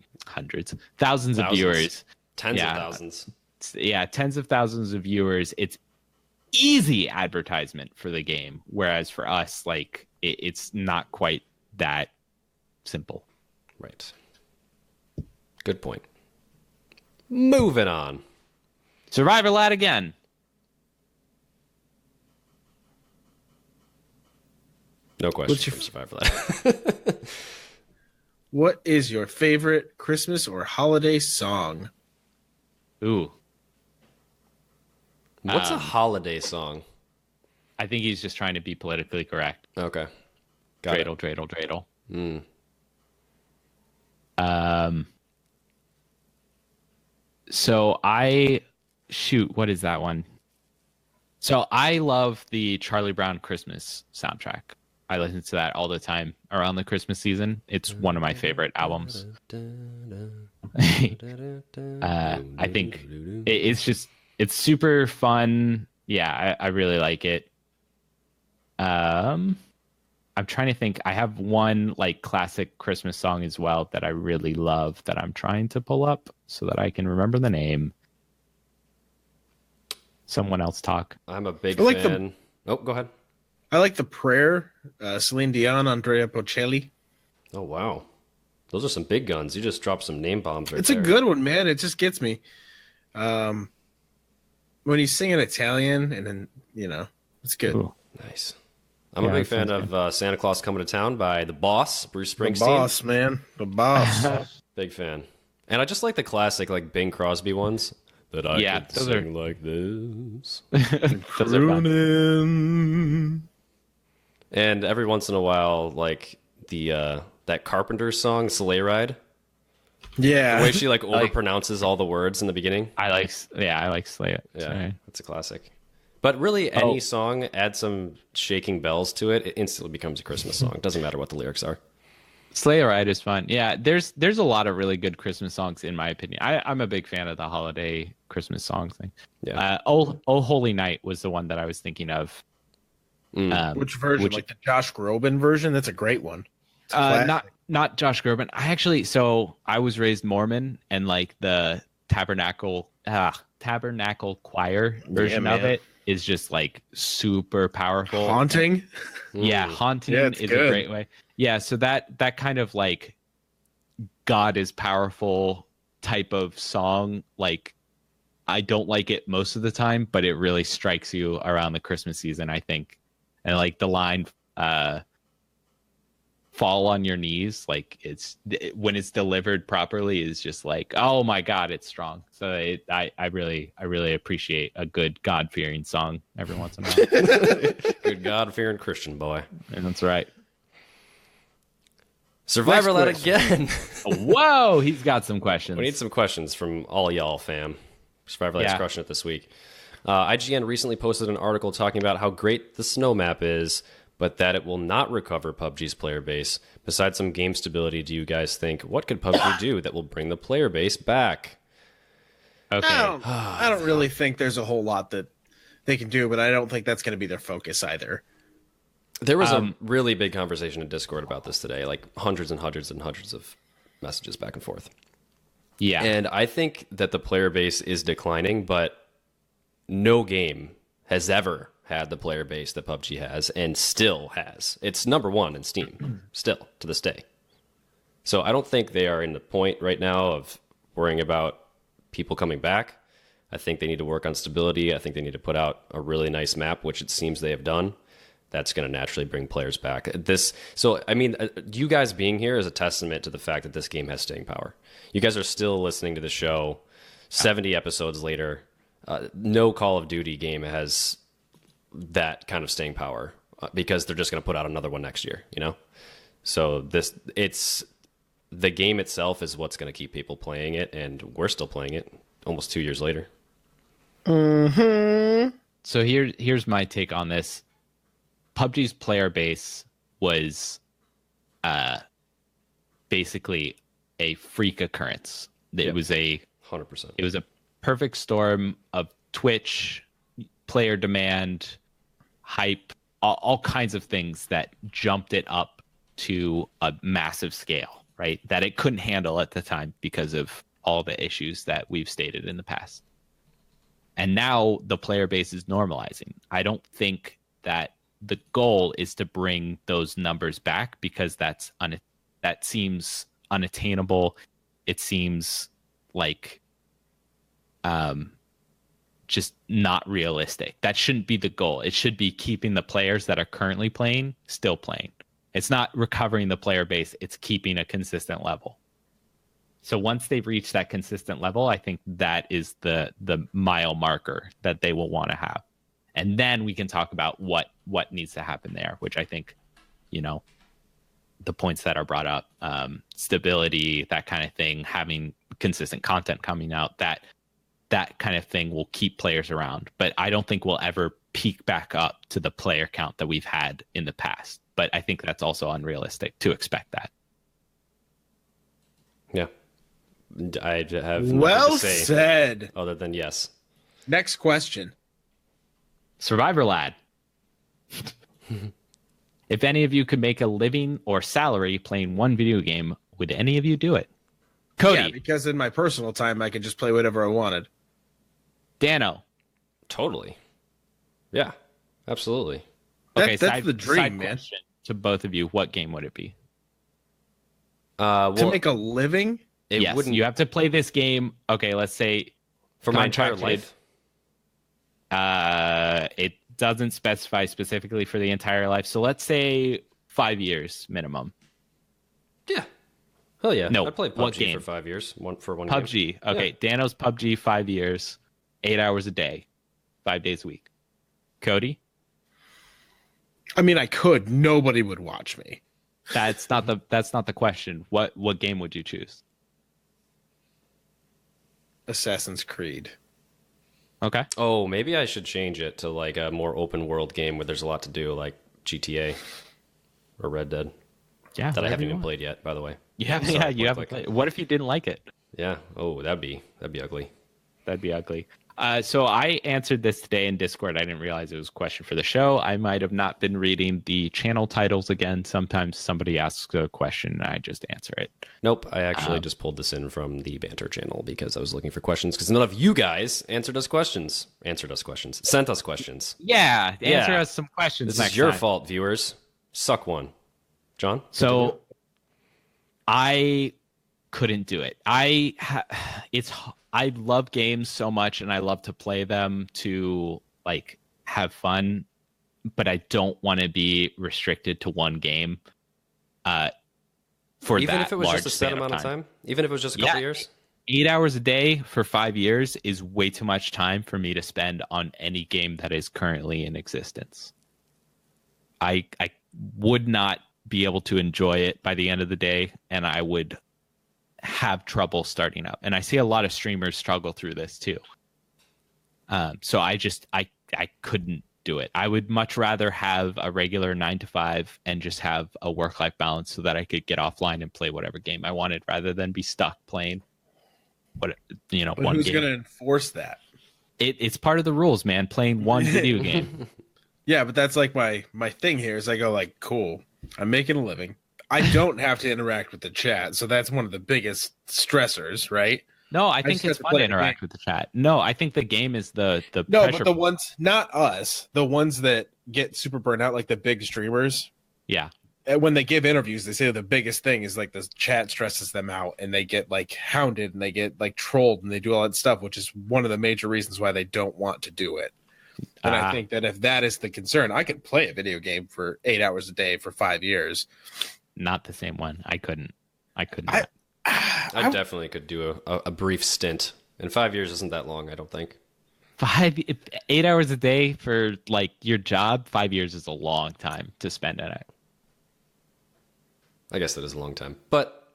tens of thousands. Yeah, tens of thousands of viewers. It's easy advertisement for the game, whereas for us, like it's not quite that simple. Right. Good point. Moving on. Survivor Lad again. No question from Survivor Lad. What is your favorite Christmas or holiday song? Ooh. What's a holiday song? I think he's just trying to be politically correct. Okay. Got Dreidel. it. So what is that one? So I love the Charlie Brown Christmas soundtrack. I listen to that all the time around the Christmas season. It's one of my favorite albums. I think it's super fun. Yeah, I really like it. I'm trying to think. I have one like classic Christmas song as well that I really love that I'm trying to pull up so that I can remember the name. Someone else talk. I'm a big fan. Oh, go ahead. I like The Prayer, Celine Dion, Andrea Bocelli. Oh, wow. Those are some big guns. You just dropped some name bombs right It's there. a good one, man. It just gets me. When you sing in Italian, and then, it's good. Ooh. Nice. I'm a big fan of Santa Claus Coming to Town by the Boss, Bruce Springsteen. The Boss, man. The Boss. Big fan. And I just like the classic, like, Bing Crosby ones. That I could sing like this. Those are fun. And every once in a while, like the that Carpenter song, Sleigh Ride. Yeah. The way she like overpronounces all the words in the beginning. I like Slay. Yeah, that's a classic. But really, any song, add some shaking bells to it, it instantly becomes a Christmas song. It doesn't matter what the lyrics are. Sleigh Ride is fun. Yeah, there's a lot of really good Christmas songs in my opinion. I'm a big fan of the holiday Christmas songs thing. Yeah. Oh Holy Night was the one that I was thinking of. Which version? Like the Josh Groban version? That's a great one. Not Josh Groban. I was raised Mormon, and like the tabernacle choir version of it is just like super powerful. Haunting? Yeah, haunting is good. a great way. Yeah, so that kind of like God is powerful type of song, like I don't like it most of the time, but it really strikes you around the Christmas season, I think. And like the line fall on your knees, like when it's delivered properly is just like, oh my God, it's strong. So I really appreciate a good God-fearing song every once in a while. Good God-fearing Christian boy. And that's right. Survivor Lad again. Whoa, he's got some questions. We need some questions from all y'all, fam. Survivor Lad's crushing it this week. IGN recently posted an article talking about how great the snow map is, but that it will not recover PUBG's player base. Besides some game stability, do you guys think, what could PUBG do that will bring the player base back? Okay. I don't really think there's a whole lot that they can do, but I don't think that's going to be their focus either. There was a really big conversation in Discord about this today, like hundreds and hundreds and hundreds of messages back and forth. Yeah. And I think that the player base is declining, but no game has ever had the player base that PUBG has and still has. It's number one in Steam, still, to this day. So I don't think they are in the point right now of worrying about people coming back. I think they need to work on stability. I think they need to put out a really nice map, which it seems they have done. That's going to naturally bring players back. You guys being here is a testament to the fact that this game has staying power. You guys are still listening to the show 70 episodes later. No Call of Duty game has that kind of staying power because they're just going to put out another one next year, So the game itself is what's going to keep people playing it, and we're still playing it almost 2 years later. Mm-hmm. So here's my take on this. PUBG's player base was basically a freak occurrence. It Yep. was a 100%. It was a perfect storm of Twitch, player demand, hype, all kinds of things that jumped it up to a massive scale, right? That it couldn't handle at the time because of all the issues that we've stated in the past. And now the player base is normalizing. I don't think that the goal is to bring those numbers back because that seems unattainable. It seems like just not realistic. That shouldn't be the goal. It should be keeping the players that are currently playing still playing. It's not recovering the player base. It's keeping a consistent level. So once they've reached that consistent level, I think that is the mile marker that they will want to have. And then we can talk about what needs to happen there, which I think, the points that are brought up, stability, that kind of thing, having consistent content coming out, that kind of thing will keep players around. But I don't think we'll ever peak back up to the player count that we've had in the past. But I think that's also unrealistic to expect that. Yeah. I have nothing Well to say said. other than yes. Next question. Survivor Lad. If any of you could make a living or salary playing one video game, would any of you do it? Cody. Yeah, because in my personal time, I could just play whatever I wanted. Dano. Totally. Yeah, absolutely. Okay, That's the dream, side man. question to both of you, what game would it be? To make a living? Yes, wouldn't you have to play this game. Okay, let's say for my entire contracted. life. It doesn't specify specifically for the entire life. So let's say 5 years minimum. Yeah. Hell yeah. No, I played what PUBG game? for 5 years. One game. PUBG. Okay, Yeah. Dano's PUBG 5 years, 8 hours a day, 5 days a week. Cody? I mean, I could. Nobody would watch me. That's not the question. What game would you choose? Assassin's Creed. Okay. Oh, maybe I should change it to like a more open world game where there's a lot to do, like GTA or Red Dead. Yeah. That I whatever haven't you even want. played yet, by the way. You haven't. Sorry, Yeah, you looked haven't like played. it. What if you didn't like it? Yeah. Oh, that'd be ugly. That'd be ugly. So I answered this today in Discord. I didn't realize it was a question for the show. I might have not been reading the channel titles again. Sometimes somebody asks a question and I just answer it. Nope. I actually just pulled this in from the banter channel because I was looking for questions because none of you guys sent us questions. Yeah, answer Yeah. us some questions. This next is your time. fault, viewers. Suck one. John? So I couldn't do it. I love games so much and I love to play them to like have fun, but I don't want to be restricted to one game. For even that if it was large just a set span amount of time? Even if it was just a couple years? 8 hours a day for 5 years is way too much time for me to spend on any game that is currently in existence. I would not be able to enjoy it by the end of the day, and I would have trouble starting up. And I see a lot of streamers struggle through this too. So I couldn't do it. I would much rather have a regular 9 to 5 and just have a work-life balance so that I could get offline and play whatever game I wanted rather than be stuck playing But one who's game. going to enforce that? It's part of the rules, man. Playing one video game. Yeah, but that's like my thing here is I go like, cool, I'm making a living. I don't have to interact with the chat, so that's one of the biggest stressors, right? No, I think just it's have to fun play to the interact with the chat. No, I think the game is the No, pressure. but the ones, not us, the ones that get super burnt out, like the big streamers, Yeah. and when they give interviews, they say the biggest thing is like the chat stresses them out and they get like hounded and they get like trolled and they do all that stuff, which is one of the major reasons why they don't want to do it. And I think that if that is the concern, I could play a video game for 8 hours a day for 5 years. Not the same one. I couldn't. I definitely could do a brief stint. And 5 years isn't that long, I don't think. 8 hours a day for like your job, 5 years is a long time to spend in it. I guess that is a long time. But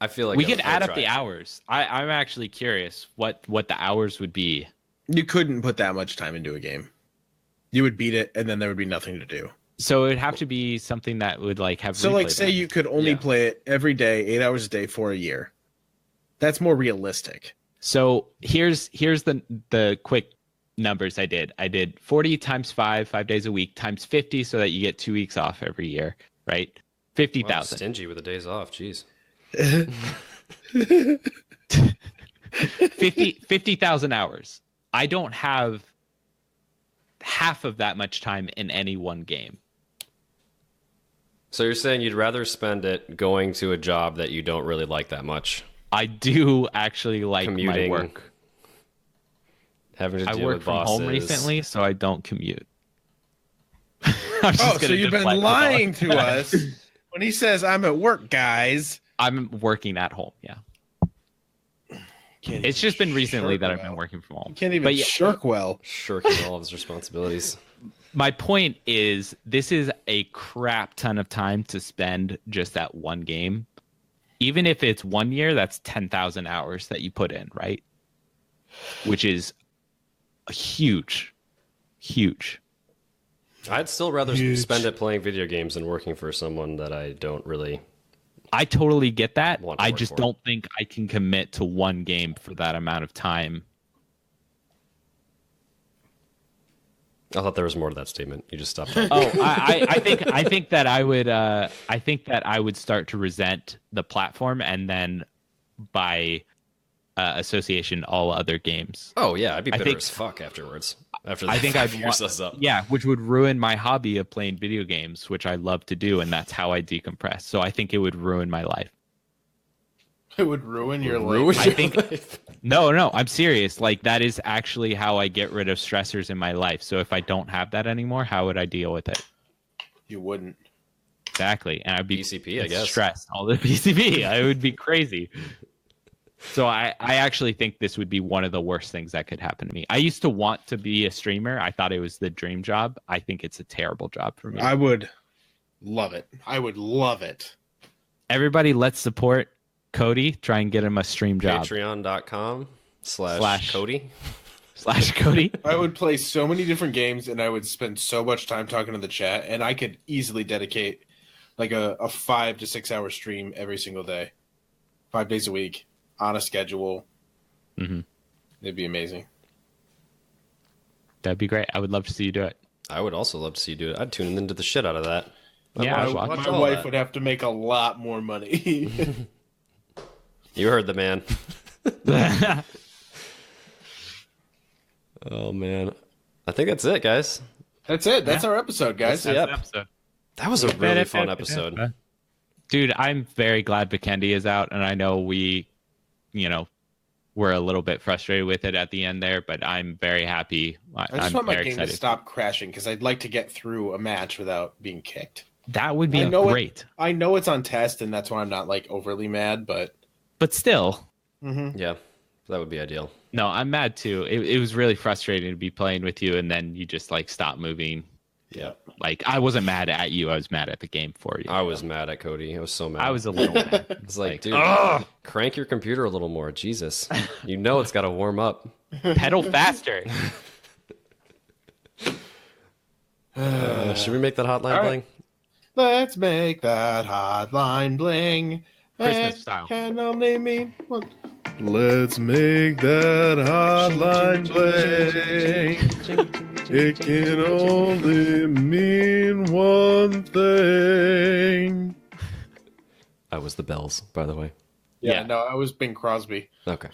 I feel like we I could would add up try the it. hours. I'm actually curious what the hours would be. You couldn't put that much time into a game. You would beat it and then there would be nothing to do. So it would have to be something that would like have. So, like, replay say value. you could only play it every day, 8 hours a day for a year. That's more realistic. So here's the quick numbers I did. I did 40 times 5 days a week, times 50, so that you get 2 weeks off every year, right? 50,000. Stingy with the days off. Jeez. 50,000 hours. I don't have half of that much time in any one game. So you're saying you'd rather spend it going to a job that you don't really like that much? I do actually like Commuting, my work. Having to I deal work with from bosses. home recently, so I don't commute. Oh, so you've been lying to us when he says, I'm at work, guys. I'm working at home, yeah. It's just been recently that I've been working from home. You can't even shirk well. Shirking all of his responsibilities. My point is, this is a crap ton of time to spend just at one game. Even if it's 1 year, that's 10,000 hours that you put in, right? Which is huge. I'd still rather spend it playing video games than working for someone that I don't really. I totally get that. Want to I work just for. don't think I can commit to one game for that amount of time. I thought there was more to that statement. You just stopped talking. Oh, I think that I would start to resent the platform, and then by association, all other games. Oh yeah, I'd be bitter think- as fuck afterwards. After I think I'd figures us up. Yeah, which would ruin my hobby of playing video games, which I love to do, and that's how I decompress. So I think it would ruin my life. It would ruin your life. I think no, I'm serious. Like, that is actually how I get rid of stressors in my life. So if I don't have that anymore, how would I deal with it? You wouldn't. Exactly, and I'd be PCP, I guess. stressed. All the PCP, I would be crazy. So I actually think this would be one of the worst things that could happen to me. I used to want to be a streamer. I thought it was the dream job. I think it's a terrible job for me. I would love it. I would love it. Everybody, let's support Cody. Try and get him a stream job. Patreon.com/Cody. /Cody. I would play so many different games, and I would spend so much time talking to the chat, and I could easily dedicate like a 5 to 6 hour stream every single day, 5 days a week, on a schedule. Mm-hmm. It'd be amazing. That'd be great. I would love to see you do it. I would also love to see you do it. I'd tune into the shit out of that. Yeah, watch My all wife that. would have to make a lot more money. You heard the man. Oh man, I think that's it, guys. That's it. That's our episode, guys. That's the Episode. That was a really fun episode. Dude, I'm very glad Vikendi is out, and I know we, were a little bit frustrated with it at the end there, but I'm very happy. I just I'm want my very game excited. to stop crashing because I'd like to get through a match without being kicked. That would be I know great. I know it's on test, and that's why I'm not like overly mad, but But still, Yeah, that would be ideal. no, I'm mad too. It was really frustrating to be playing with you, and then you just like stop moving. yeah. Like, I wasn't mad at you. I was mad at the game for you. I was mad at Cody. I was so mad. I was a little mad. It's like, dude, crank your computer a little more. Jesus, you know it's got to warm up. Pedal faster. Should we make that hotline bling? Let's make that hotline bling. Christmas It style. Can only mean one. Let's make that hotline bling. It can only mean one thing. I was the bells, by the way. Yeah, no, I was Bing Crosby. Okay.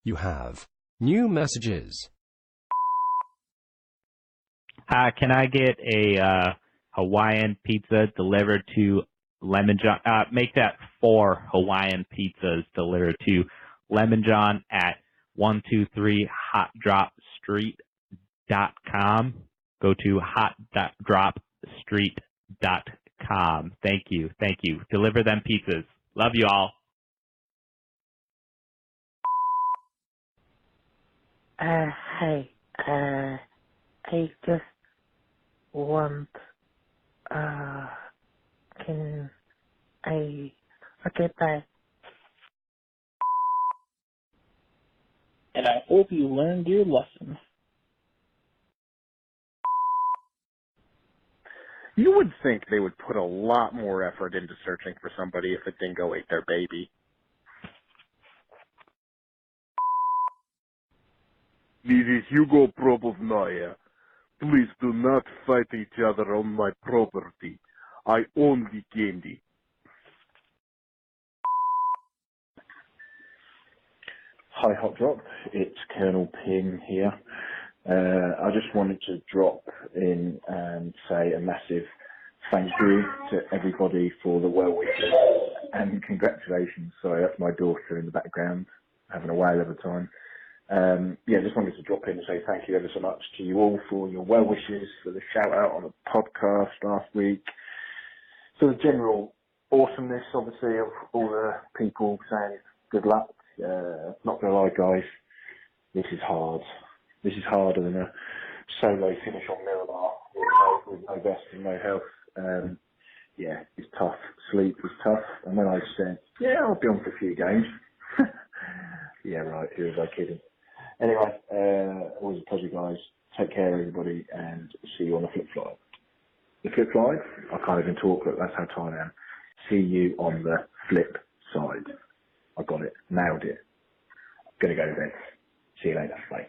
You have new messages. Hi, can I get a Hawaiian pizza delivered to Lemon John? Make that 4 Hawaiian pizzas delivered to Lemon John at 123HOTDROPstreet.com. Go to hotdropstreet.com. Thank you. Deliver them pizzas. Love you all. Hey, I just want, can I, okay, bye. And I hope you learned your lesson. You would think they would put a lot more effort into searching for somebody if a dingo ate their baby. This is Hugo Probovnaya. Please do not fight each other on my property. I own the candy. Hi, HOTDROP. It's Colonel Ping here. I just wanted to drop in and say a massive thank you to everybody for the well wishes and congratulations. Sorry, that's my daughter in the background having a whale of a time. Just wanted to drop in and say thank you ever so much to you all for your well wishes, for the shout out on the podcast last week, for the general awesomeness, obviously, of all the people saying good luck. Not gonna lie, guys, this is hard. This is harder than a solo finish on Miramar with no vest and no health. It's tough. Sleep was tough. And when I said, I'll be on for a few games. Yeah, right, who was I kidding? Anyway, always a pleasure, guys. Take care, everybody, and see you on the flip side. The flip side? I can't even talk, but that's how tired I am. See you on the flip side. I got it. Nailed it. Gonna go to bed. See you later. Bye.